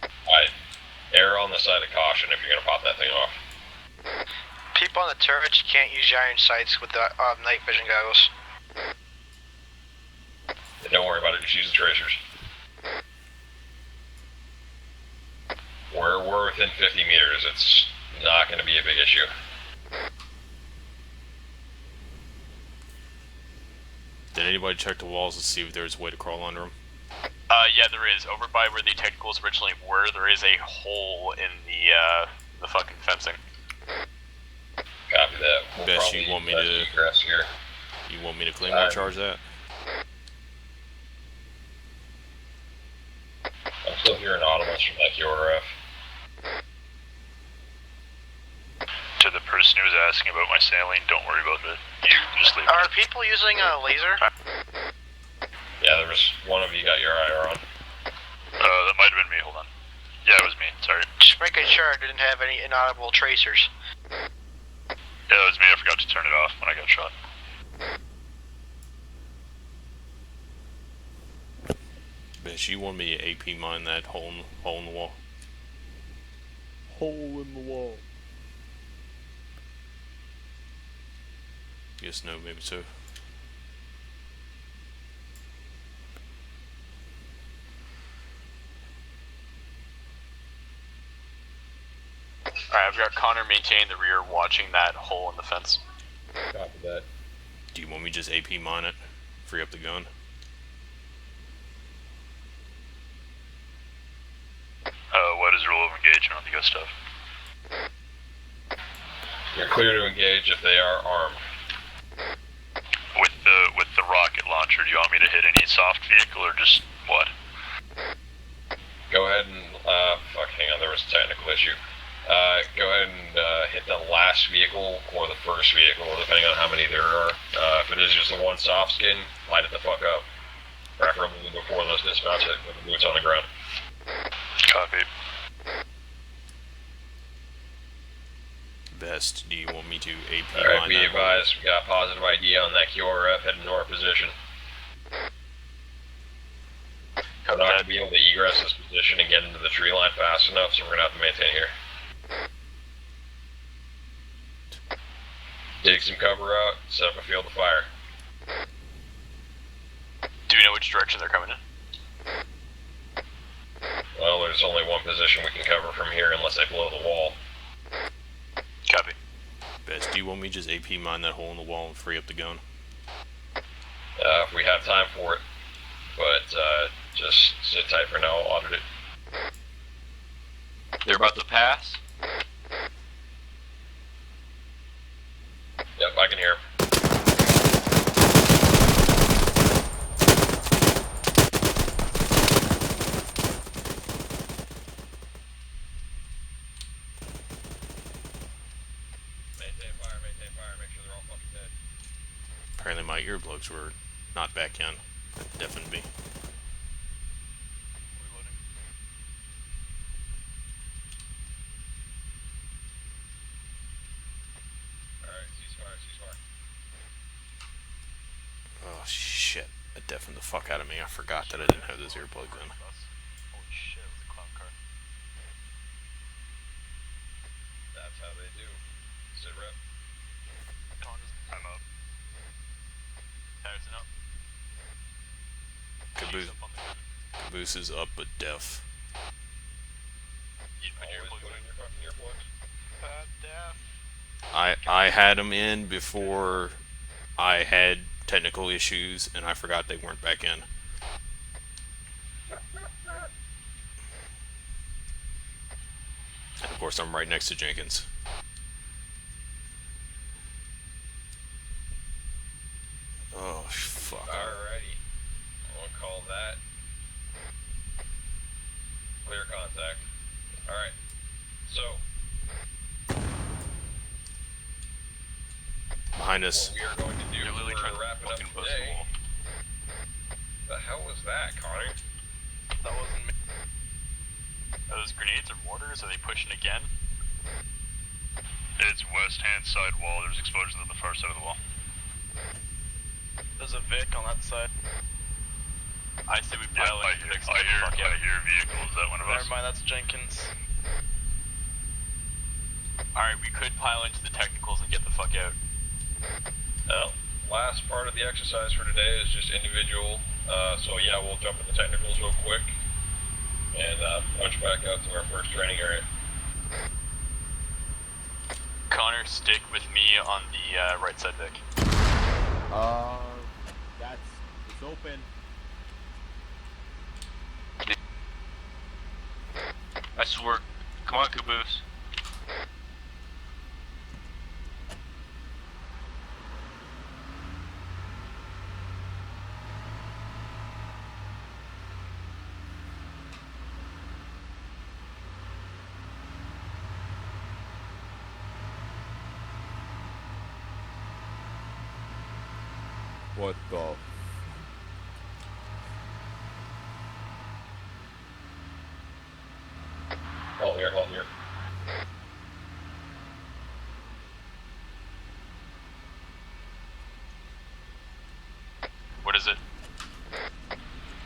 Alright, err on the side of caution if you're gonna pop that thing off. People on the turrets, you can't use your iron sights with the night vision goggles. And don't worry about it, just use the tracers. We're within 50 meters, it's not going to be a big issue. Did anybody check the walls to see if there's a way to crawl under them? Yeah, there is. Over by where the technicals originally were, there is a hole in the fucking fencing. Copy that. We'll Best you want me to... egress here. You want me to claim charge that? I'm still hearing audibles from that QRF. To the person who was asking about my saline, don't worry about it. You just leave Are it. people using a laser? Yeah, there was one of you got your IR on. That might have been me, hold on. Yeah, it was me, sorry. Just making sure I didn't have any inaudible tracers. Yeah, it was me, I forgot to turn it off when I got shot. Bitch, you want me to AP mine that hole in the wall? Hole in the wall. Guess no, maybe so. Alright, I've got Connor maintaining the rear, watching that hole in the fence. Copy that. Do you want me to just AP mine it? Free up the gun? What is rule of engagement on the good stuff? You're clear to engage if they are armed. With the rocket launcher, do you want me to hit any soft vehicle or just what? Go ahead and, hang on, there was a technical issue. Go ahead and hit the last vehicle or the first vehicle, depending on how many there are. If it is just the one soft skin, light it the fuck up. Preferably before those dismounts it with the boots on the ground. Copy. Best, do you want me to AP Alright, mine be that advised, we got positive ID on that QRF heading to our position. We're not going to be able to egress this position and get into the tree line fast enough, so we're going to have to maintain here. Dig some cover out, set up a field of fire. Do we know which direction they're coming in? Well, there's only one position we can cover from here unless they blow the wall. Copy. Best, do you want me to just AP mine that hole in the wall and free up the gun? If we have time for it. But, just sit tight for now, I'll audit it. They're about to pass. Yep, I can hear him. Maintain fire, make sure they're all fucking dead. Apparently my earplugs were not back in. That deafened me. Alright, ceasefire. Oh shit, that deafened the fuck out of me. I forgot that I didn't have those earplugs in. Holy shit, it was a clown car. That's how they do. Sit rep. I'm up. Harrison up. Caboose is up but deaf. You put your Always earplugs put in in. your fucking earplugs. I had them in before I had technical issues and I forgot they weren't back in. And of course I'm right next to Jenkins. Oh fuck. Alrighty. I'll call that clear contact. Alright. So, Behind us. what we are going to do, You're literally we're trying to wrapping up fucking bust the today. wall. The hell was that, Connor? That wasn't me. Are those grenades or mortars? Are they pushing again? It's west hand side wall, there's explosions on the far side of the wall. There's a Vic on that side. I say we pile I into the Vic's hear fuck out. vehicles, is that one of us? Never mind, that's Jenkins. Alright, we could pile into the technicals and get the fuck out. Well, last part of the exercise for today is just individual. So yeah, we'll jump in the technicals real quick and punch back out to our first training area. Connor, stick with me on the right side, Vic. It's open. I swear. Come on, Caboose. What the? Hold here, hold here. What is it?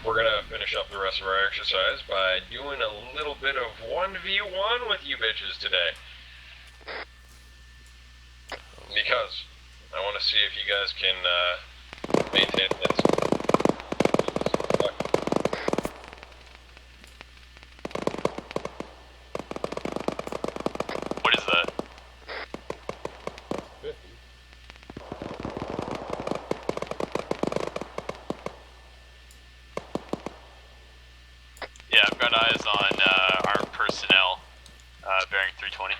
We're gonna finish up the rest of our exercise by doing a little bit of 1v1 with you bitches today. Because I want to see if you guys can maintain this. What is that? 50. Yeah, I've got eyes on armed personnel bearing 320.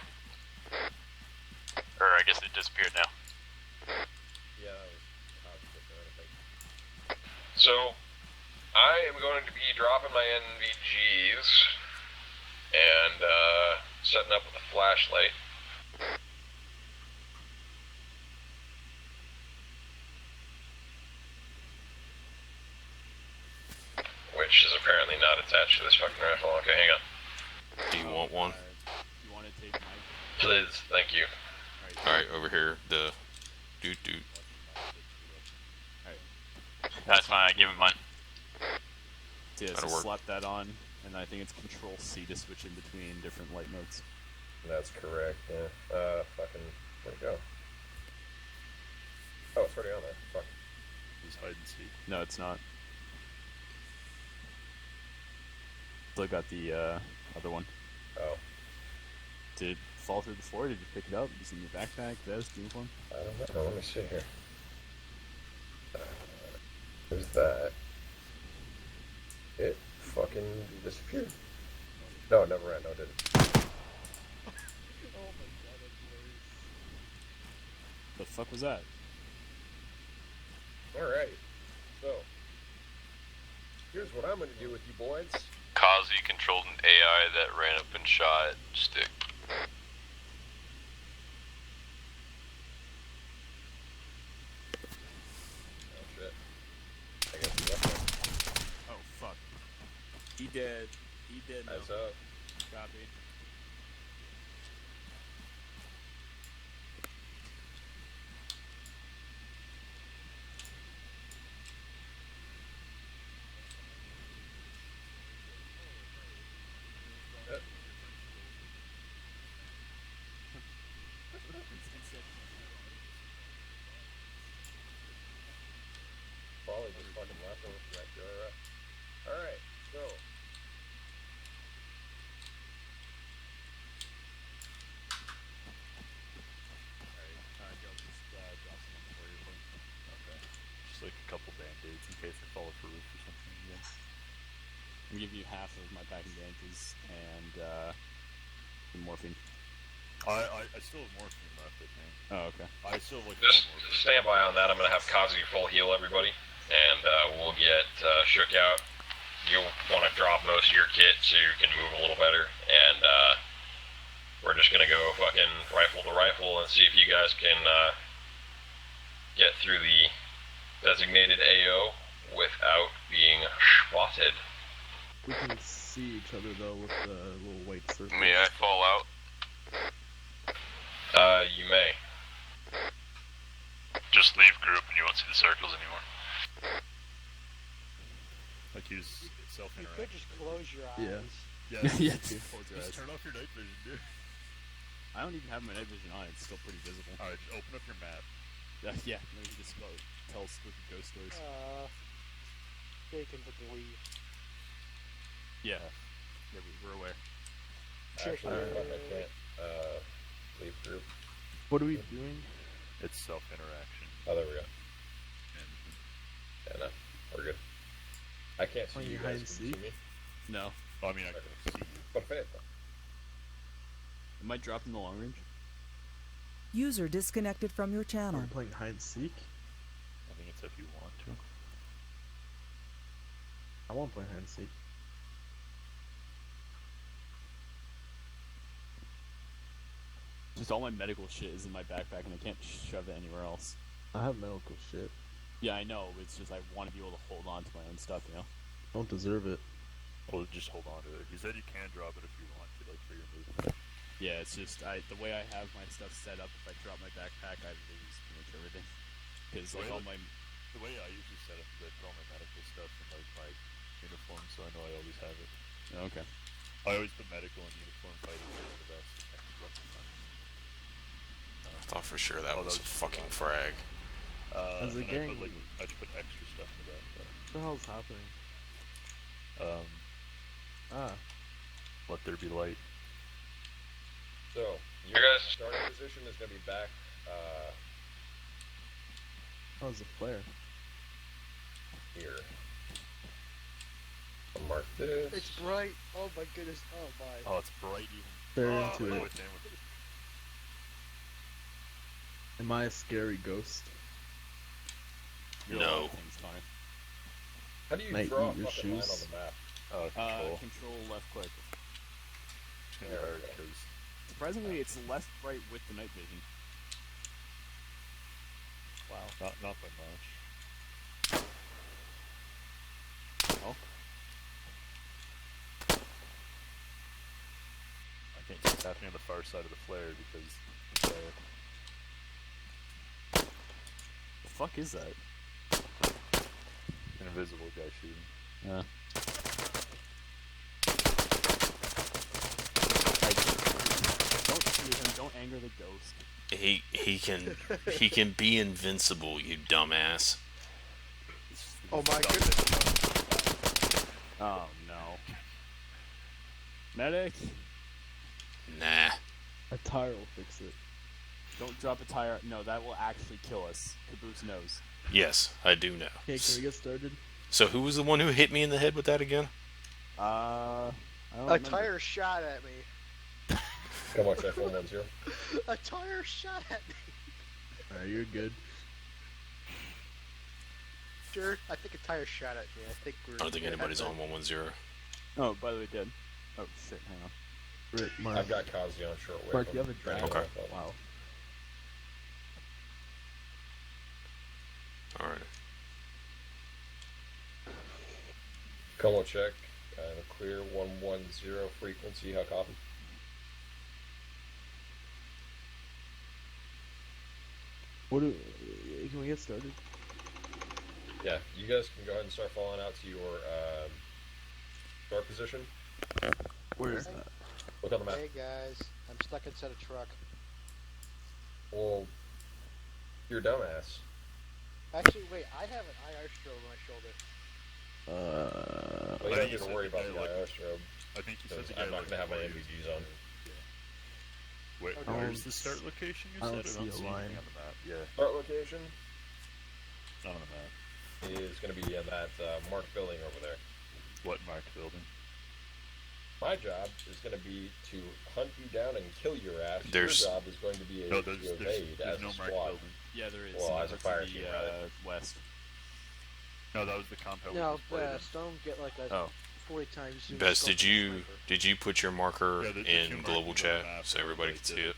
Or I guess it disappeared now. Yeah, so, I am going to be dropping my NVGs and setting up with a flashlight. Which is apparently not attached to this fucking rifle. Okay, hang on. Do you want one? You want to take my... Please, thank you. Alright, over here, the doot. That's fine, I give him mine. Yeah, so That'll work. slap that on, and I think it's Control C to switch in between different light modes. That's correct, yeah. Fucking, where'd it go? Oh, it's already on there. Fuck. Just hide and seek. No, it's not. Still got the other one. Oh. Did it fall through the floor? Did you pick it up? Is it in your backpack, vest, uniform? I don't know. Let me see here. There's that. It fucking disappeared. No, it never ran. No, it didn't. Oh my god, that's hilarious. The fuck was that? Alright. So, here's what I'm gonna do with you boys. Kazi controlled an AI that ran up and shot Stick. Oh shit. I guess he's up there. Oh fuck. He dead. He dead now. That's up. Copy. Probably just fucking leftover from that JRF. Alright, so. Alright, Joe, just drop some on the floor here, please. Okay. Just like a couple band-aids in case I fall off a roof or something again. I'm gonna give you half of my packing bandages and some morphine. I still have morphine left, I think. Oh, okay. I still have like Just one morphine. stand by on that. I'm gonna have Kazi full heal everybody, and we'll get shook out. You'll want to drop most of your kit so you can move a little better, and we're just gonna go fucking rifle to rifle and see if you guys can get through the designated AO without being spotted. We can see each other though with the little white circle. May I fall out? You may. Just leave group and you won't see the circles anymore. Like use You self-interaction. could just close your eyes. Yeah. Yeah, Yeah, just, close your just eyes. turn off your night vision, dude. I don't even have my night vision on. It's still pretty visible. Alright, just open up your map. Yeah, no, you just tell spooky ghost stories. Bacon to believe. Yeah. Yeah, we're aware. Actually, I can't leave group. What are we doing? It's self-interaction. Oh, there we go. And Yeah, no, we're good. I can't see Playing you hide guys. and Can you seek? see me? No. I mean, I can see you. Perfetto. Am I dropped in the long range? User disconnected from your Are channel. we playing hide and seek? I think it's if you want to. I won't play hide and seek. Just all my medical shit is in my backpack and I can't shove it anywhere else. I have medical shit. Yeah, I know. It's just I want to be able to hold on to my own stuff, you know? Don't deserve it. Well, just hold on to it. He said you can drop it if you want to, like, for your movement. Yeah, it's just the way I have my stuff set up, if I drop my backpack, I lose pretty much everything. Because, like, all my... The way I usually set up is I put all my medical stuff in, like, my uniform, so I know I always have it. Oh, okay. I always put medical and uniform, fighting gear in the vest, and extra weapons. I thought for sure that was a fucking frag. As a gang, I just put extra stuff in the backpack. What the hell's happening? Let there be light. So, your guys' starting position is going to be back, How's the flare? here. I'll mark this. It's bright. Oh my goodness. Oh my. Oh, it's bright even. Stare into it. Am I a scary ghost? No. How do you Might draw a eat your fucking line on shoes. the map? Control left click. It's gonna be hard because Surprisingly, it's less bright with the night vision. Wow. Not by much. Oh. I can't see what's happening on the far side of the flare because it's The fuck is that? an invisible guy shooting. Yeah. Don't shoot him. Don't anger the ghost. He can be invincible, you dumbass. Oh my goodness. Oh no. Medic! Nah. A tire will fix it. Don't drop a tire. No, that will actually kill us. Caboose knows. Yes, I do know. Okay, can we get started? So who was the one who hit me in the head with that again? I don't A remember. tire shot at me. Come on, check 110. A tire shot at me. Alright, you're good. Sure, I think a tire shot at me. I think we're. I don't think anybody's on 110. Oh, by the way, dead. Oh shit, hang on. Right, Mark. I've got Kazi on short wave. Mark, you have a drag. Okay. Wow. Alright. Como check. Clear 110 frequency. How copy? Can we get started? Yeah, you guys can go ahead and start falling out to your start position. Where is that? Look on the map. Hey guys, I'm stuck inside a truck. Well, you're a dumbass. Actually, wait, I have an IR strobe on my shoulder. Well, you don't need to worry about the IR strobe. I think you said Because the guy I'm not going to have my like NVGs on. Wait, Oh, where's the start location you I said? don't see a anything line. on the map. Yeah, Start location not on the map. is going to be in that marked building over there. What marked building? My job is going to be to hunt you down and kill your ass. There's- Your job is going to be No, to evade as no a marked squad. building. Yeah, there is. Well, as a Over to fire the, team, right? west. No, that was the compound. we No, just played in. Stone get like a Oh. 40 times. zoom Bess, scope did on a you sniper. put your marker Yeah, the two in markings global on the chat map so are everybody like can the see it?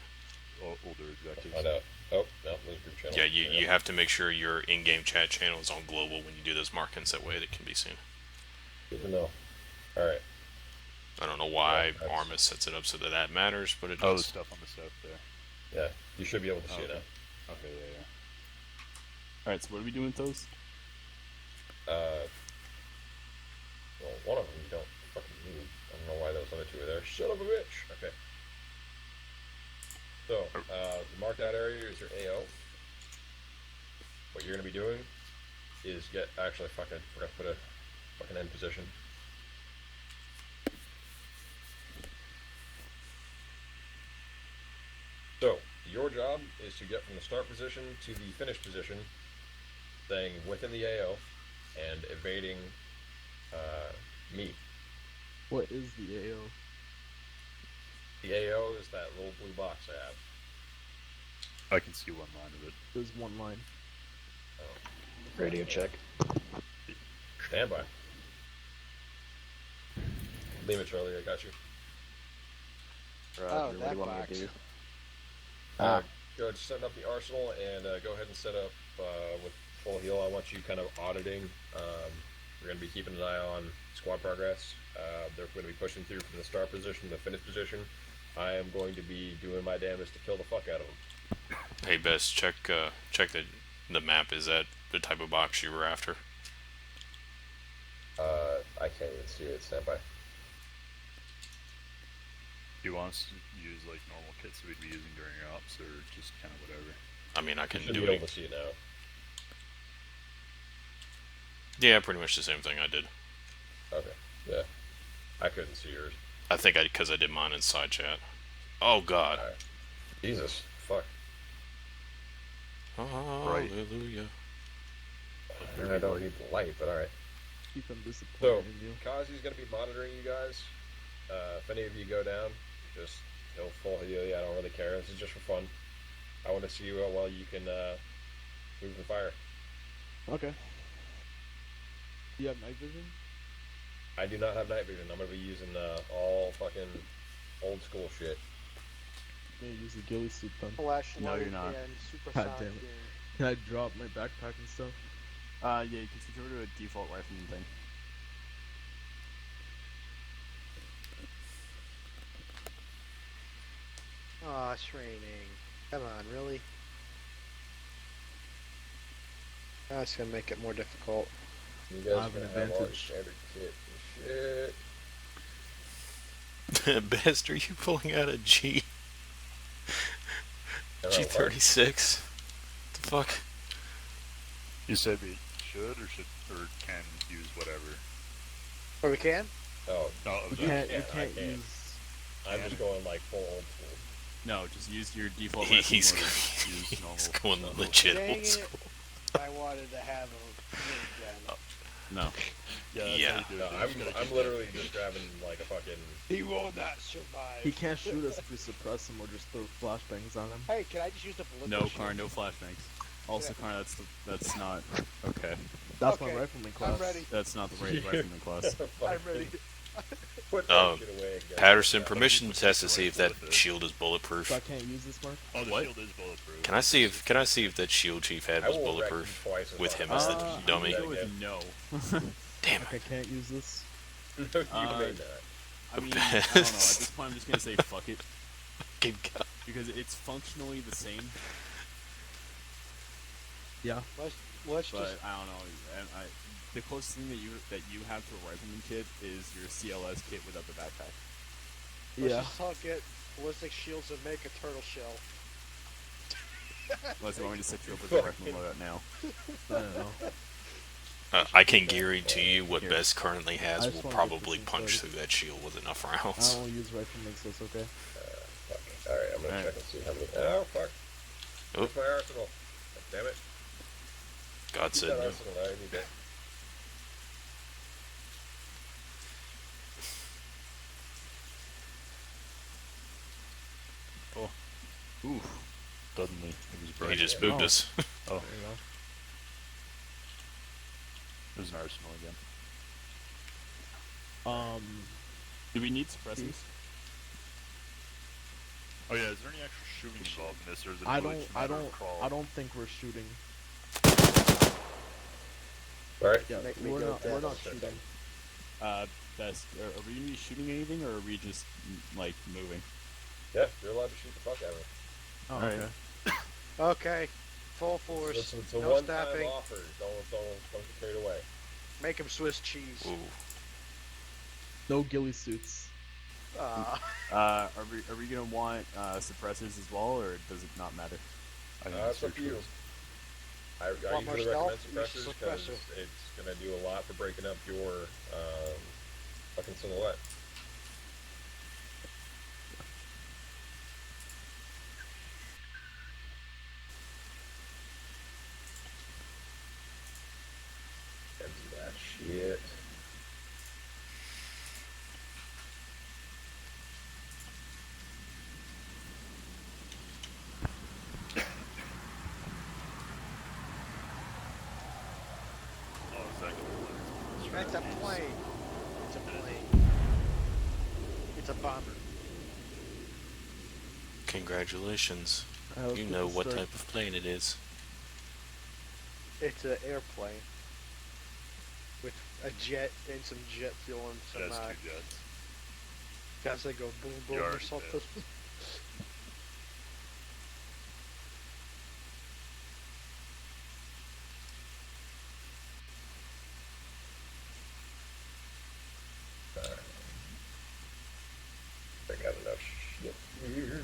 Older executives. I know. Oh, no, there's a group channel. Yeah, you have to make sure your in-game chat channel is on global when you do those markings. That way that can be seen. Good to know. Alright. I don't know why Yeah, that's- Armis sets it up so that matters, but it Oh, the does. stuff on the south there. Yeah, you should be able to see Oh, it okay. now. Okay, yeah. Alright, so what are we doing with those? Well, one of them you don't fucking need. I don't know why those other two are there. Son of a bitch! Okay. So, the marked out area is your AO. What you're gonna be doing is get, actually, fuck, I forgot to put a fucking end position. So, your job is to get from the start position to the finish position, staying within the AO, and evading me. What is the AO? The AO is that little blue box I have. I can see one line of it. There's one line. Oh. Radio check. Stand by. Leave it, Charlie. I got you. Oh, that box. Go ahead and set up the arsenal and go ahead and set up with full heal. I want you kind of auditing. We're going to be keeping an eye on squad progress. They're going to be pushing through from the start position to the finish position. I am going to be doing my damnedest to kill the fuck out of them. Hey, Bess, check the map. Is that the type of box you were after? I can't even see it. Stand by. Do you want us to use like normal kits we'd be using during your ops, or just kind of whatever? I mean, I can You do should be it. able to see it now. Yeah, pretty much the same thing I did. Okay. Yeah. I couldn't see yours. I think because I did mine in side chat. Oh God. Right. Jesus. Fuck. Hallelujah. I don't need the light, but alright. Keep them disappointed So, in you. Kazi's going to be monitoring you guys. If any of you go down, just full heal. Yeah, I don't really care. This is just for fun. I want to see how well you can move and fire. Okay. Do you have night vision? I do not have night vision. I'm going to be using all fucking old school shit. Yeah, use the ghillie suit then. Flashlight No, you're not. and super God sonic damn it. beam. Can I drop my backpack and stuff? Yeah, you can switch over to a default rifleman thing. Aw, it's raining. Come on, really? That's gonna make it more difficult. You I guys have are an going to have all your advantage. standard kit and shit. Best, are you pulling out a G? G36? The fuck? You said we should or can use whatever. Or we can? Oh, No, You I can't can't. use... I'm just going like full old school. No, just use your default rifleman He's mode. Use normal. He's going normal. legit Dang old it. school. I wanted to have a minigun. No. Yeah. That's Yeah. how you do No, it. You just gotta I'm keep literally just grabbing like a fucking. He will not survive. He can't shoot us if we suppress him or just throw flashbangs on him. Hey, can I just use the bullet? No, Karn, no flashbangs. Also, Karn, that's not okay. That's Okay, my rifleman class. I'm ready. That's not the right rifleman class. I'm ready. Put that shit away again. Patterson, permission to test to see if that shield is bulletproof. So I can't use this mark? Oh, the What? shield is bulletproof. Can I see if that shield chief had I was will wreck you bulletproof twice as with much. him as the I'm dummy? gonna go with no. Damn I can't use this. No, you may not. I mean, I don't know. At this point, I'm just gonna say fuck it it. because it's functionally the same. Yeah. Let's But just. I don't know. The closest thing that you have to a rifleman kit is your CLS kit without the backpack. Let's Yeah. just all get ballistic shields and make a turtle shell. Unless you want me to set you up with the rifleman loadout now. I don't know. I can guarantee you what Here. Best currently I has just will wanna get probably this punch inside. through that shield with enough I rounds. only use riflemen, so it's okay. Fuck. Alright, I'm gonna Alright. check and see how many. Oh, fuck. Oh. Where's my arsenal? Damn it. God Keep said that no. arsenal. I need it. Ooh. Suddenly, it was bright. He just booped Oh. us. Oh, There you go. there's an arsenal again. Do we need suppressors? Oh yeah, is there any actual shooting involved in this, or is it I really just a matter of crawl? don't think we're shooting. Alright. Yeah, Make me we're go not dead. shooting. Best. Are we gonna be shooting anything, or are we just like moving? Yeah, you're allowed to shoot the fuck out of me. Oh, Alright. okay. Okay, full force. Listen to No one stopping. time offer. Don't get carried away. Make him Swiss cheese. Ooh. No ghillie suits. Are we gonna want suppressors as well, or does it not matter? I think It's up to you. I Want more usually recommend stealth? Use suppressors because suppressor. it's gonna do a lot for breaking up your fucking silhouette. Empty that shit. Oh, is that gonna That's a plane. It's a plane. It's a bomber. Congratulations. Alright, let's You get know this what started. type of plane it is. It's an airplane with a jet and some jet fuel and some. That's 2 jets. Guys that go boom boom or something. I got enough shit here.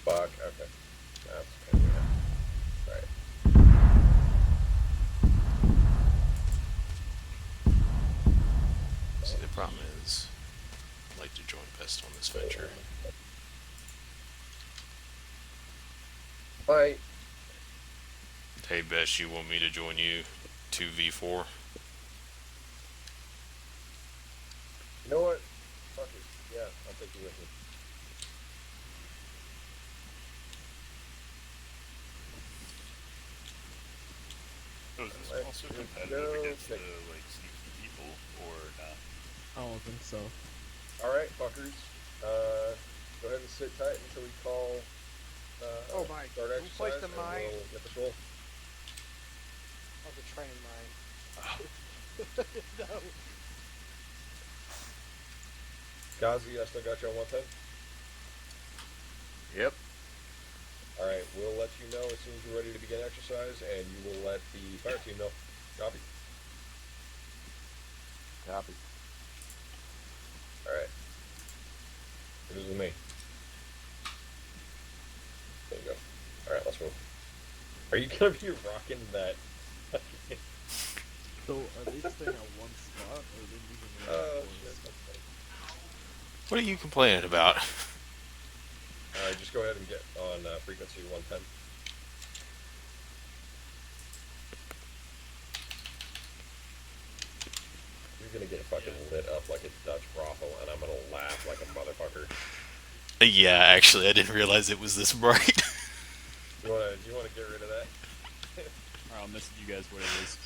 Fuck, okay. That's kind of right. See, the problem is, I'd like to join Best on this venture. Bye. Hey, Best, you want me to join you 2v4? You know what? Fuck it. Yeah, I'll take you with me. So is this also competitive against the, like, sneaky people, or not? I don't think so. Alright, fuckers. Go ahead and sit tight until we call, oh my, start who placed exercise, the mine? we'll get this roll. Oh, the training mine. No. Gazi, I still got you on 110? Yep. Alright, we'll let you know as soon as you're ready to begin exercise, and you will let the fire team know. Copy. Copy. Alright. This is me. There you go. Alright, let's move. Are you gonna be rocking that? So are they staying at one spot, or are they moving around? What are you complaining about? Alright, just go ahead and get on frequency 110. You're gonna get fucking lit up like a Dutch brothel, and I'm gonna laugh like a motherfucker. Yeah, actually, I didn't realize it was this bright. You wanna get rid of that? Alright, I'll message you guys what it is.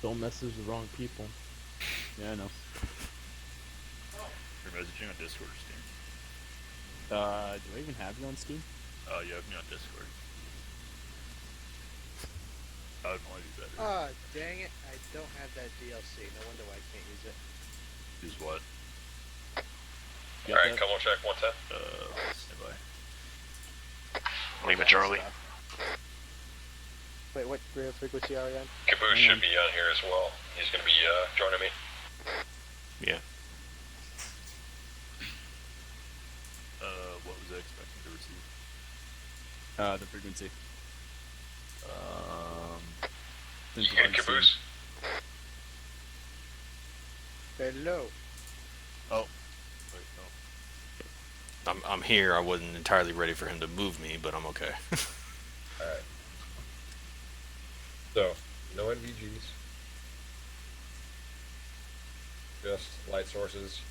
Don't message the wrong people. Yeah, I know. You're messaging on Discord, Steam. Do I even have you on Steam? You have me on Discord. That would probably be better. Ah, dang it. I don't have that DLC. No wonder why I can't use it. Use what? Alright, come on, check 110. Stand by. Lima Charlie. Wait, what frequency are you on? Caboose should be on here as well. He's gonna be joining me. Yeah. What was I expecting to receive? The frequency. Caboose? Hello. Oh. Wait, no. I'm here. I wasn't entirely ready for him to move me, but I'm okay. Alright. So, no NVGs. Just light sources.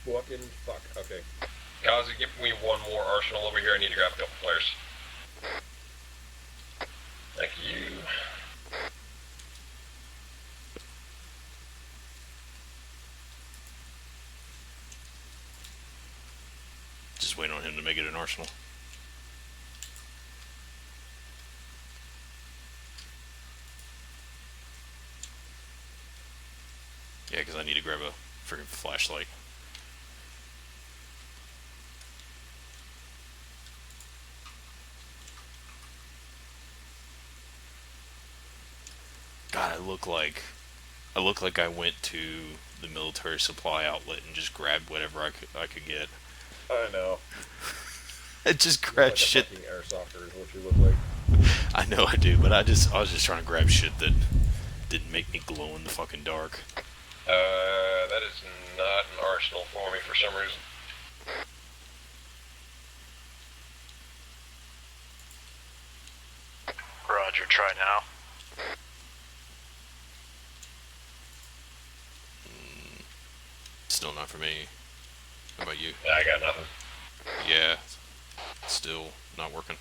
Fucking fuck. Okay. Kazi, give me one more arsenal over here. I need to grab a couple flares. Thank you. Just waiting on him to make it an arsenal. Yeah, because I need to grab a freaking flashlight. God, I look like I went to the military supply outlet and just grabbed whatever I could get. I know. I just grabbed like shit. A fucking airsofter is what you look like. I know I do, but I was just trying to grab shit that didn't make me glow in the fucking dark. That is not an arsenal for me for some reason. Roger, try now. Still not for me. How about you? I got nothing. Yeah, still not working.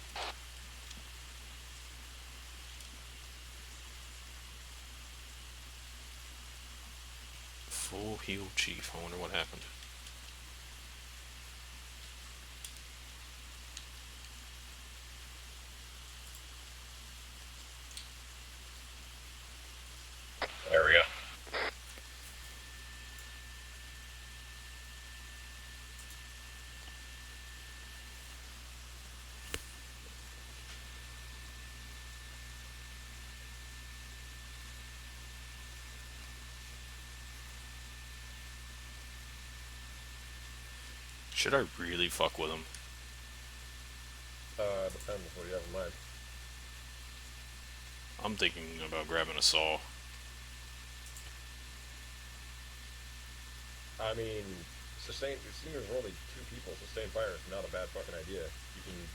heal chief. I wonder what happened. Area. Should I really fuck with him? Depends what you have in mind. I'm thinking about grabbing a saw. I mean, seeing there's only 2 people, sustained fire is not a bad fucking idea. You can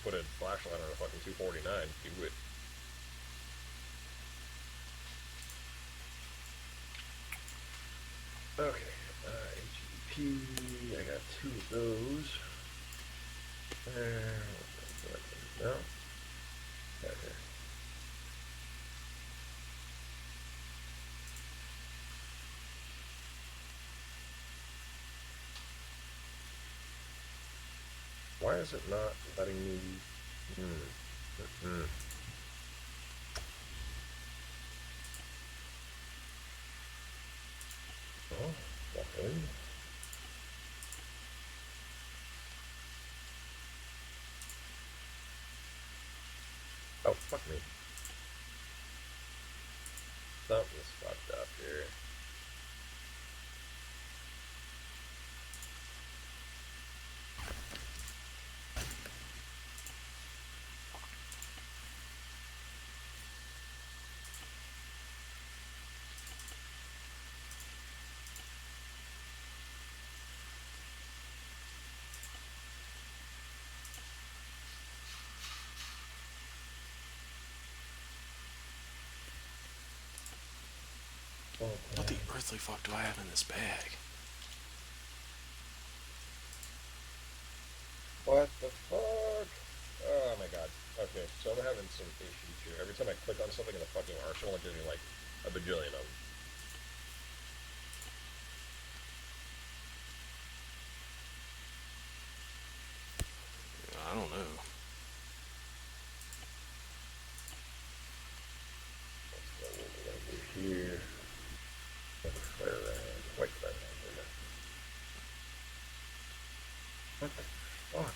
put a flashlight on a fucking 249, do it. Okay, HEP, I got 2 of those. No? Okay. Why is it not letting me... Oh, okay. Oh, fuck me. Something's fucked up here. What the earthly fuck do I have in this bag? What the fuck? Oh my god. Okay, so I'm having some issues here. Every time I click on something in the fucking arsenal, it gives me like a bajillion of them. I don't know. Let's go. What we're gonna do here. Fire round. White fire round. What the fuck?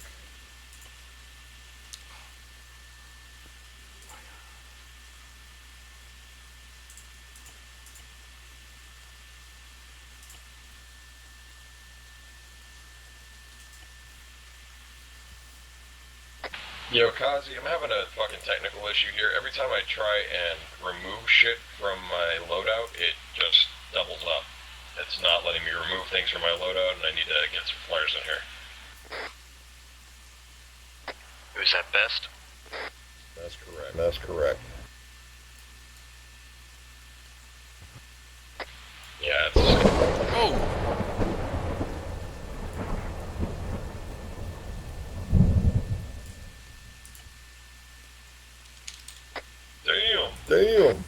Yo, Kazi, I'm having a fucking technical issue here. Every time I try and remove shit from my loadout, it just doubles up. It's not letting me remove things from my loadout, and I need to get some flares in here. Who's that best? That's correct. That's correct. Yeah, it's... Oh! Damn!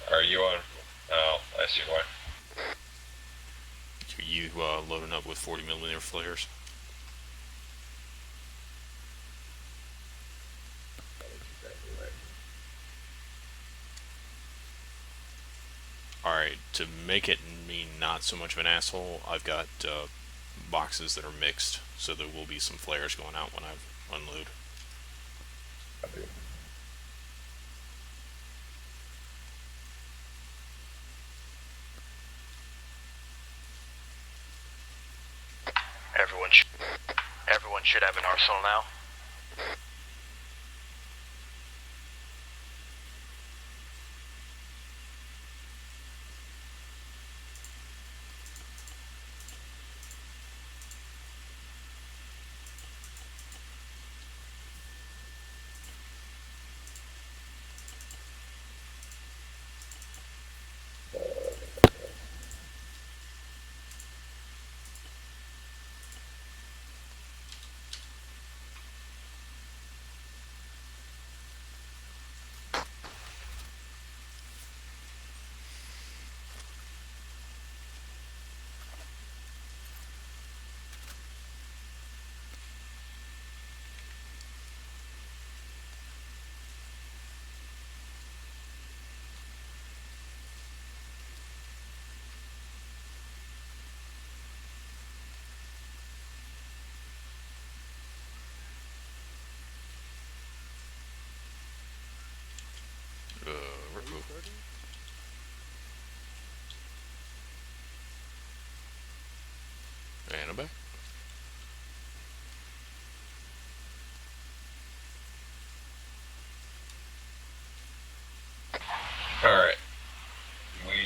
Are you on? Oh, I see why. Are you loading up with 40mm flares? Alright, to make it me not so much of an asshole, I've got boxes that are mixed, so there will be some flares going out when I unload. Everyone should have an arsenal now.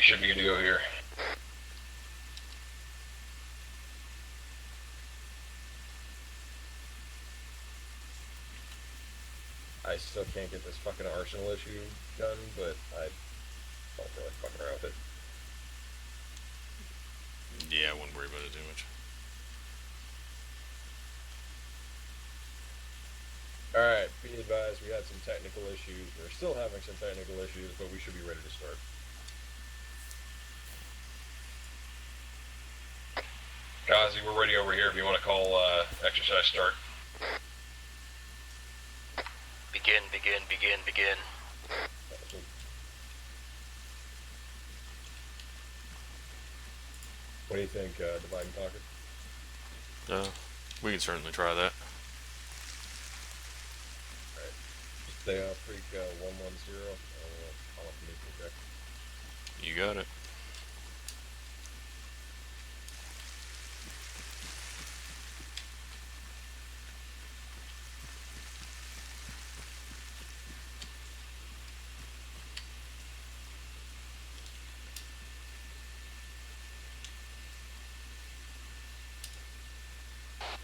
Should be good to go here. I still can't get this fucking arsenal issue done, but I don't really fucking around with it. Yeah, I wouldn't worry about it too much. Alright, be advised, we had some technical issues. We're still having some technical issues, but we should be ready to start. Kazi, we're ready over here if you want to call exercise start. Begin. What do you think, Divide and Conquer? We can certainly try that. Alright. Stay off Creek 110. I'll have to make the check. You got it.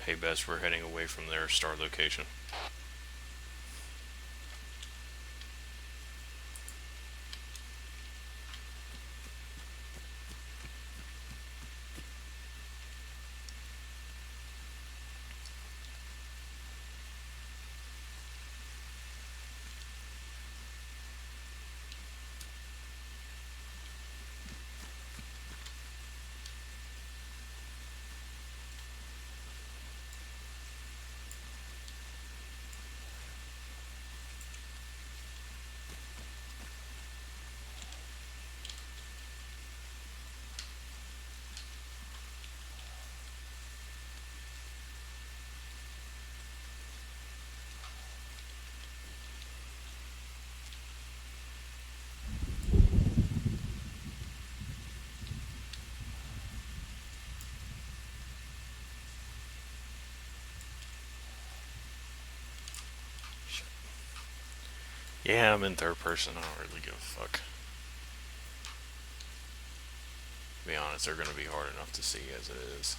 Hey Bess, we're heading away from their star location. Yeah, I'm in third person. I don't really give a fuck. To be honest, they're going to be hard enough to see as it is.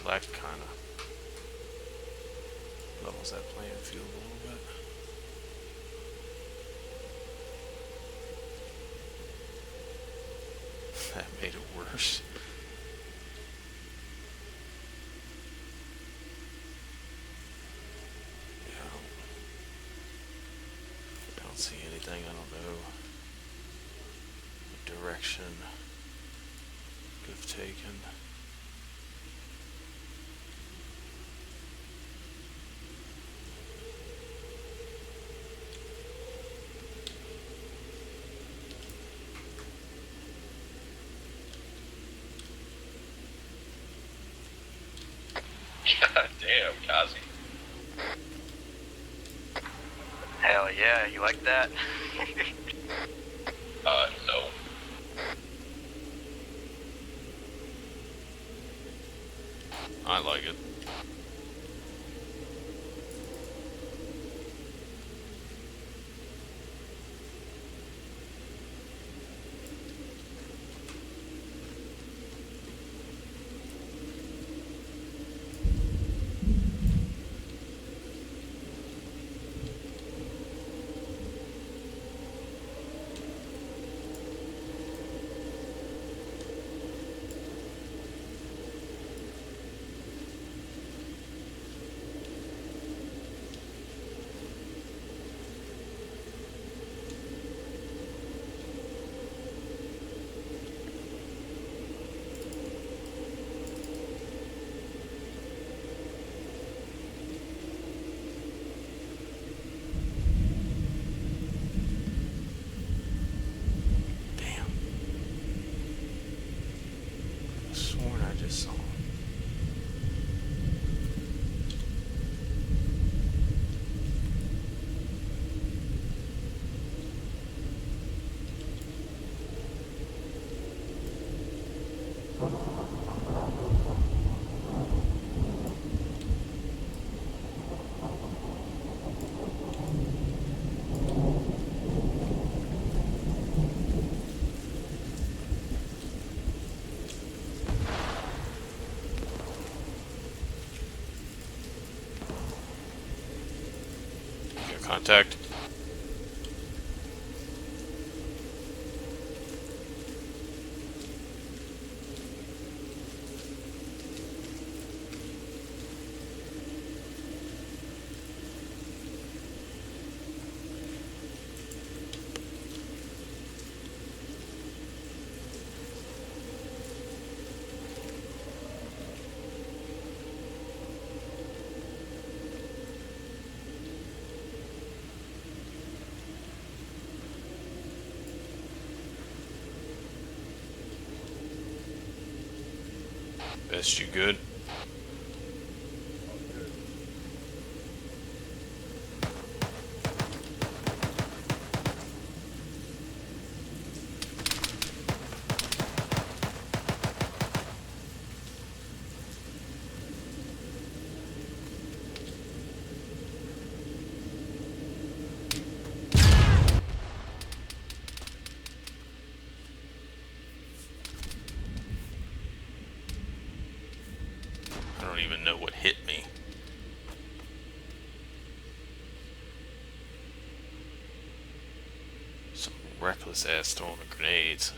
That kind of levels that playing field a little bit. That made it worse. Yeah, I don't see anything. I don't know what direction could have taken. God damn, Kazi. Hell yeah, you like that? No. I like it. Contact. Best you good? I don't even know what hit me. Some reckless ass throwing of grenades.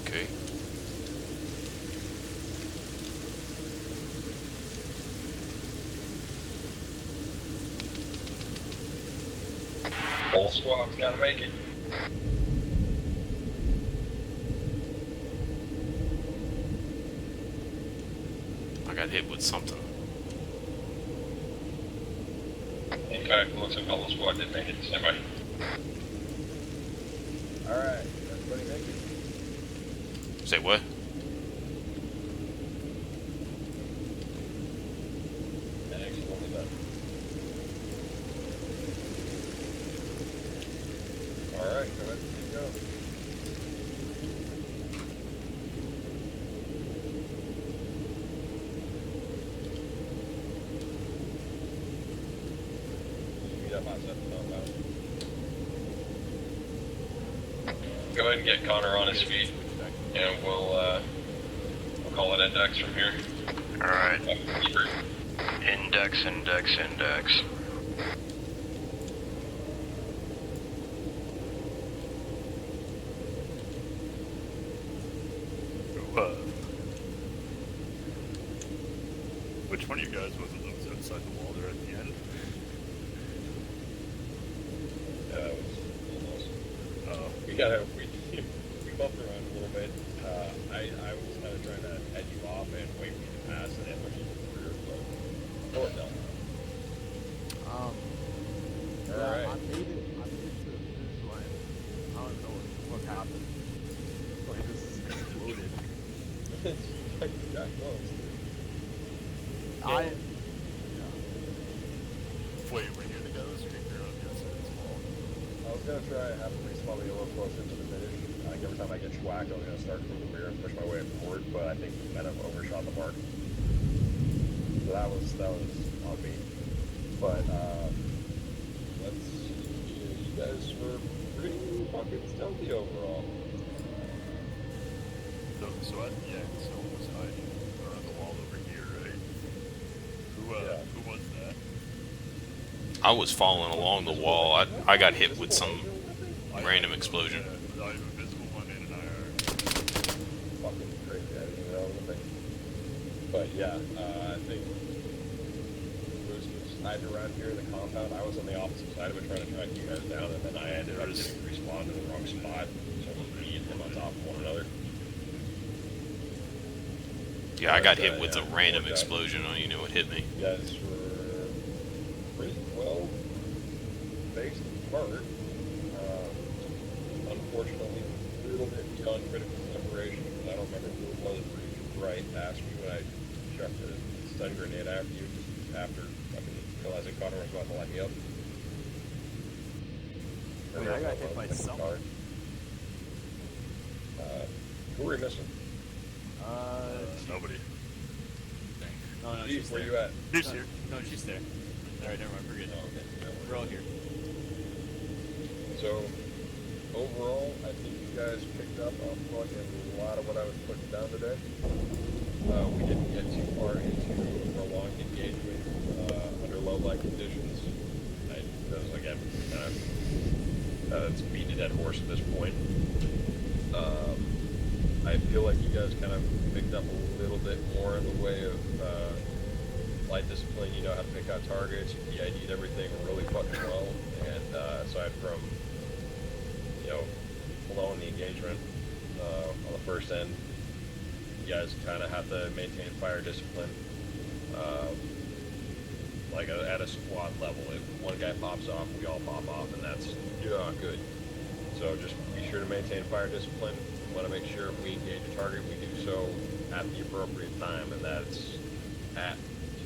Okay. Whole squad's gotta make it. I got hit with something. Okay, looks like whole squad did make it. Stand by. Alright, everybody make it. Say what? Excellent done. Alright, go ahead and keep going. Meet up on 7 compound. Go ahead and get Connor on his feet, and we'll call it index from here. Alright. Index. Which one of you guys was it that was outside the wall there at the end? It was almost. We bumped around a little bit. I was kind of trying to head you off and wait for you to pass and ambush you in the rear, but or no. Yeah, I made it to the finish line. I don't know what happened. Like, this exploded. You got close. Wait, were you the guys or you're on the outside of this wall? I was gonna try and have the respawn me a little closer to the finish. I think every time I get schwacked, I was gonna start from the rear and push my way forward, but I think we kind of overshot the mark. So that was on me. But let's see. You guys were pretty fucking stealthy overall. So at the end, someone was hiding around the wall over here, right? Who was that? I was falling along the wall. I got hit with some random explosion. I have a visible one in an IR. Fucking crazy. I didn't even know it was a thing. But yeah, I think Bruce was hiding around here in the compound. I was on the opposite side of it trying to track you guys down, and then I ended up getting respawned in the wrong spot. So me and him on top of one another. Yeah, I got hit with a random explosion. I don't even know what hit me. You guys were pretty well based apart. Unfortunately, a little bit beyond critical separation, because I don't remember who it was right past me when I chucked a stun grenade after you, just after realizing Connor was about to light me up. Wait, I got hit by someone. Who were you missing? Nobody. No, Steve, she's where there. you at? She's here. No, she's there. Alright, never mind, we're good. Oh, okay. We're all here. So, overall, I think you guys picked up a fucking lot of what I was putting down today. We didn't get too far into a prolonged engagement under low light conditions. Because again, it's beating a dead horse at this point. I feel like you guys kind of picked up a little bit more in the way of light discipline. You know how to pick out targets. You PID'd everything really fucking well. And aside from, blowing the engagement on the first end, you guys kind of have to maintain fire discipline. Like at a squad level, if one guy pops off, we all pop off, and that's good. So just be sure to maintain fire discipline. We want to make sure if we engage a target, we do so at the appropriate time, and that's at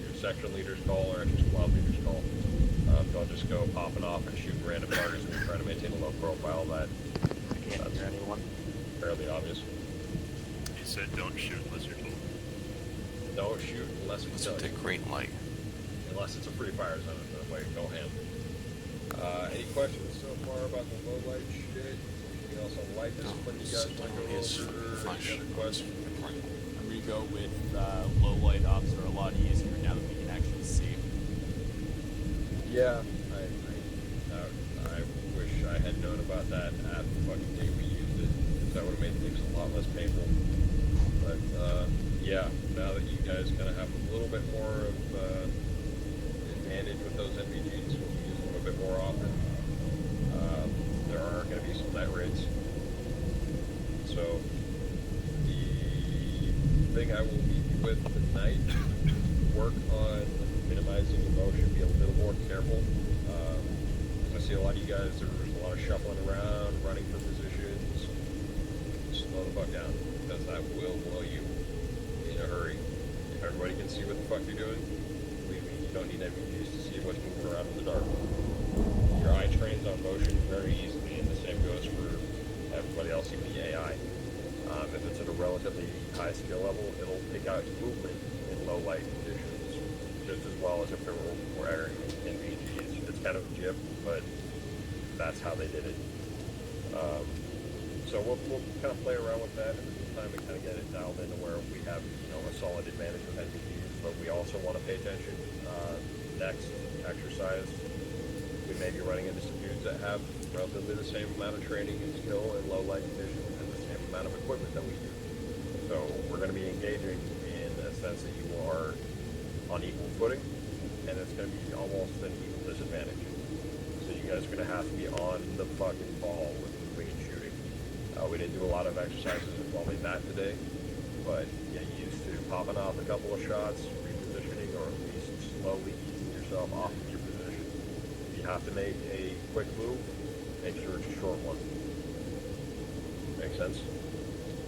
your section leader's call or at your squad leader's call. Don't just go popping off and shooting random targets when you're trying to maintain a low profile. That's anyone. Fairly obvious. You said don't shoot unless you're told. Don't shoot unless we tell you. Take green light. Unless it's a free fire zone, then way go ham. Any questions so far about the low light shit? Anything else on light discipline you guys want to go over? Any other questions? I'm gonna go with low light ops are a lot easier now that we can actually see. Yeah, I wish I had known about that at the fucking day we used it, because that would have made things a lot less painful. But yeah, now that you guys kind of have a little bit more of advantage with those NVGs, we'll use them a bit more often. There are going to be some net rates. So the thing I will leave you with tonight, work on minimizing emotion, be a little more careful. I see a lot of you guys, there's a lot of shuffling around, running for positions. Slow the fuck down, because that will blow you in a hurry. If everybody can see what the fuck you're doing, believe me, you don't need NVGs to see what's moving around in the dark. Your eye trains on motion very easily, and the same goes for everybody else, even the AI. If it's at a relatively high skill level, it'll pick out movement in low light conditions just as well as if there were NVGs. It's kind of a jip, but that's how they did it. So we'll kind of play around with that in the time to kind of get it dialed into where we have a solid advantage with NVGs, but we also want to pay attention. Next exercise, we may be running into some dudes that have relatively the same amount of training and skill in low light conditions and the same amount of equipment that we do. So we're going to be engaging in a sense that you are on equal footing, and it's going to be almost an equal disadvantage. So you guys are going to have to be on the fucking ball with moving and shooting. We didn't do a lot of exercises involving that today, but get used to popping off a couple of shots, repositioning, or at least slowly easing yourself off of your position. If you have to make a quick move, make sure it's a short one. Make sense?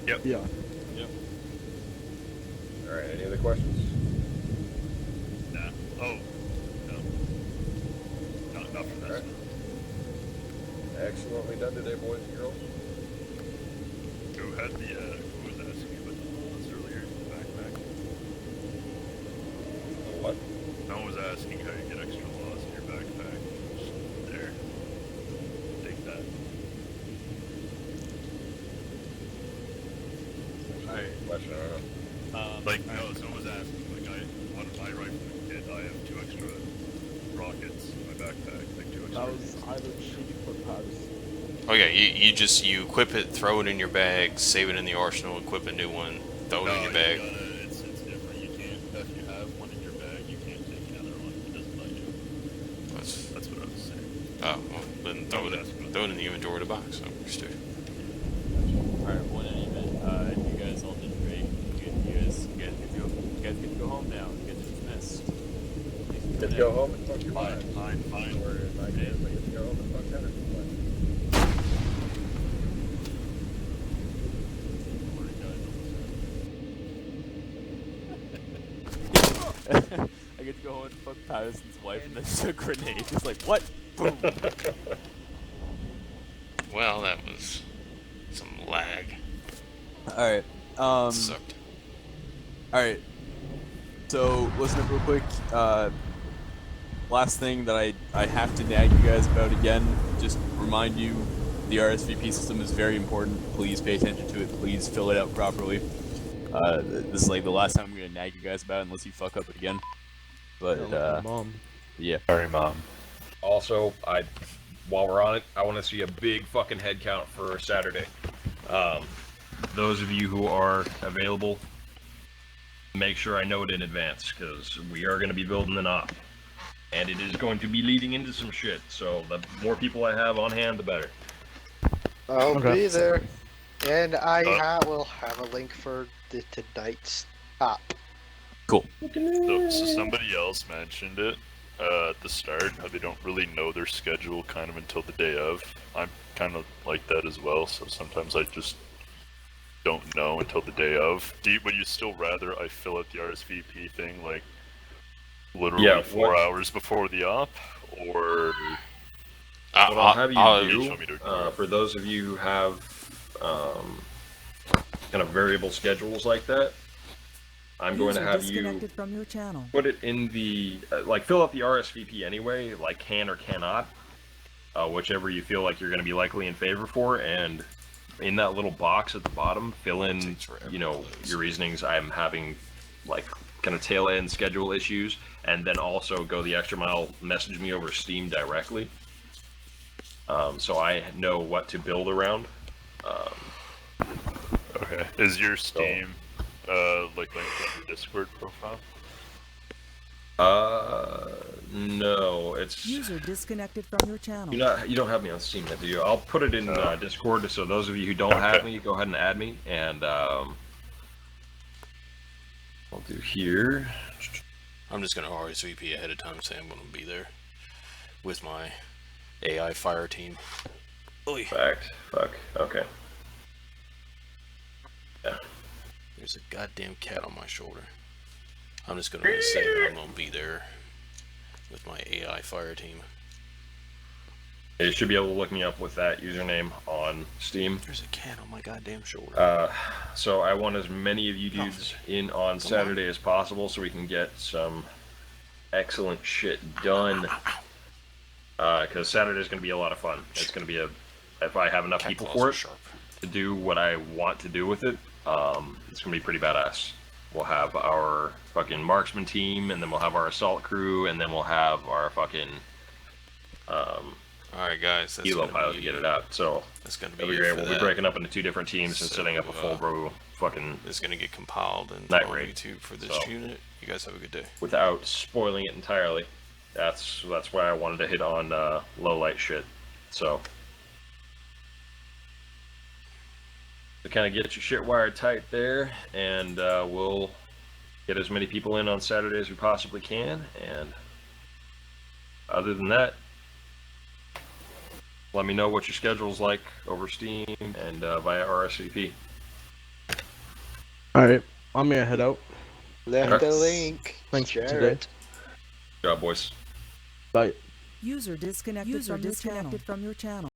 Yep. Yeah. Yep. Alright, any other questions? Nah. Oh. No. Not from this. Right. Excellently done today, boys and girls. Who had the, who was asking about the bullets earlier in the backpack? What? No one was asking how you get extra laws in your backpack. Just there. Take that. Alright. Question, I don't know. No, someone was asking, one of my rifle kit, I have 2 extra rockets in my backpack, like 2 extra. That was either cheap or Paris. Okay, you equip it, throw it in your bag, save it in the arsenal, equip a new one, throw it in your bag. It's different. You can't, if you have one in your bag, you can't take another one. It doesn't let you. That's what I was saying. Oh, well, then throw it in the inventory of the box. So understood. Alright, well, in any event, you guys all did great. You guys get to go home now. You guys are dismissed. Get to go home and fuck your Fine. Or in my case, I get to go home and fuck Henderson. I get to go home and fuck Patterson's wife and then shoot a grenade. Just like, what? Boom. Well, that was some lag. Alright, Sucked. Alright. So, listen up real quick. Last thing that I have to nag you guys about again, just remind you, The RSVP system is very important. Please pay attention to it. Please fill it out properly. This is like the last time I'm gonna nag you guys about it unless you fuck up again. But Mom. yeah. Sorry, Mom. Also, while we're on it, I want to see a big fucking head count for Saturday. Those of you who are available, make sure I know it in advance, because we are going to be building an op. And it is going to be leading into some shit, so the more people I have on hand, the better. I'll be there. And I will have a link for tonight's op. Cool. So somebody else mentioned it at the start, how they don't really know their schedule kind of until the day of. I'm kind of like that as well, so sometimes I just don't know until the day of. Would you still rather I fill out the RSVP thing like literally 4 hours before the op, or what I'll have you show me do, for those of you who have kind of variable schedules like that, I'm going to have you from your channel. put it in the, fill out the RSVP anyway, like can or cannot, whichever you feel like you're going to be likely in favor for, and in that little box at the bottom, fill in, your reasonings. I'm having, kind of tail end schedule issues, and then also go the extra mile, message me over Steam directly, so I know what to build around. Okay. Is your Steam linked to your Discord profile? No, it's... User disconnected from your channel. You don't have me on Steam yet, do you? I'll put it in Discord, so those of you who don't have me, go ahead and add me, and I'll do here. I'm just gonna RSVP ahead of time, saying I'm gonna be there with my AI fire team. Oy. Fact. Fuck. Okay. Yeah. There's a goddamn cat on my shoulder. I'm just gonna say that I'm gonna be there with my AI fire team. You should be able to look me up with that username on Steam. There's a cat on my goddamn shoulder. So I want as many of you dudes in on Saturday as possible so we can get some excellent shit done. Because Saturday's going to be a lot of fun. It's going to be if I have enough people for it to do what I want to do with it, it's going to be pretty badass. We'll have our fucking marksman team, and then we'll have our assault crew, and then we'll have our fucking alright guys, that's helo pilot to get it out. So that's gonna be great. We'll be breaking up into 2 different teams and setting up a full bro fucking it's gonna get compiled and night on raid YouTube for this unit. You guys have a good day. Without spoiling it entirely. That's why I wanted to hit on low light shit. So to kind of get your shit wired tight there, and we'll get as many people in on Saturday as we possibly can. And other than that, let me know what your schedule's like over Steam and via RSVP. Alright, I'm gonna head out. Left the link. Thanks for Share today. it. Good job, boys. Bye. User disconnected from your channel.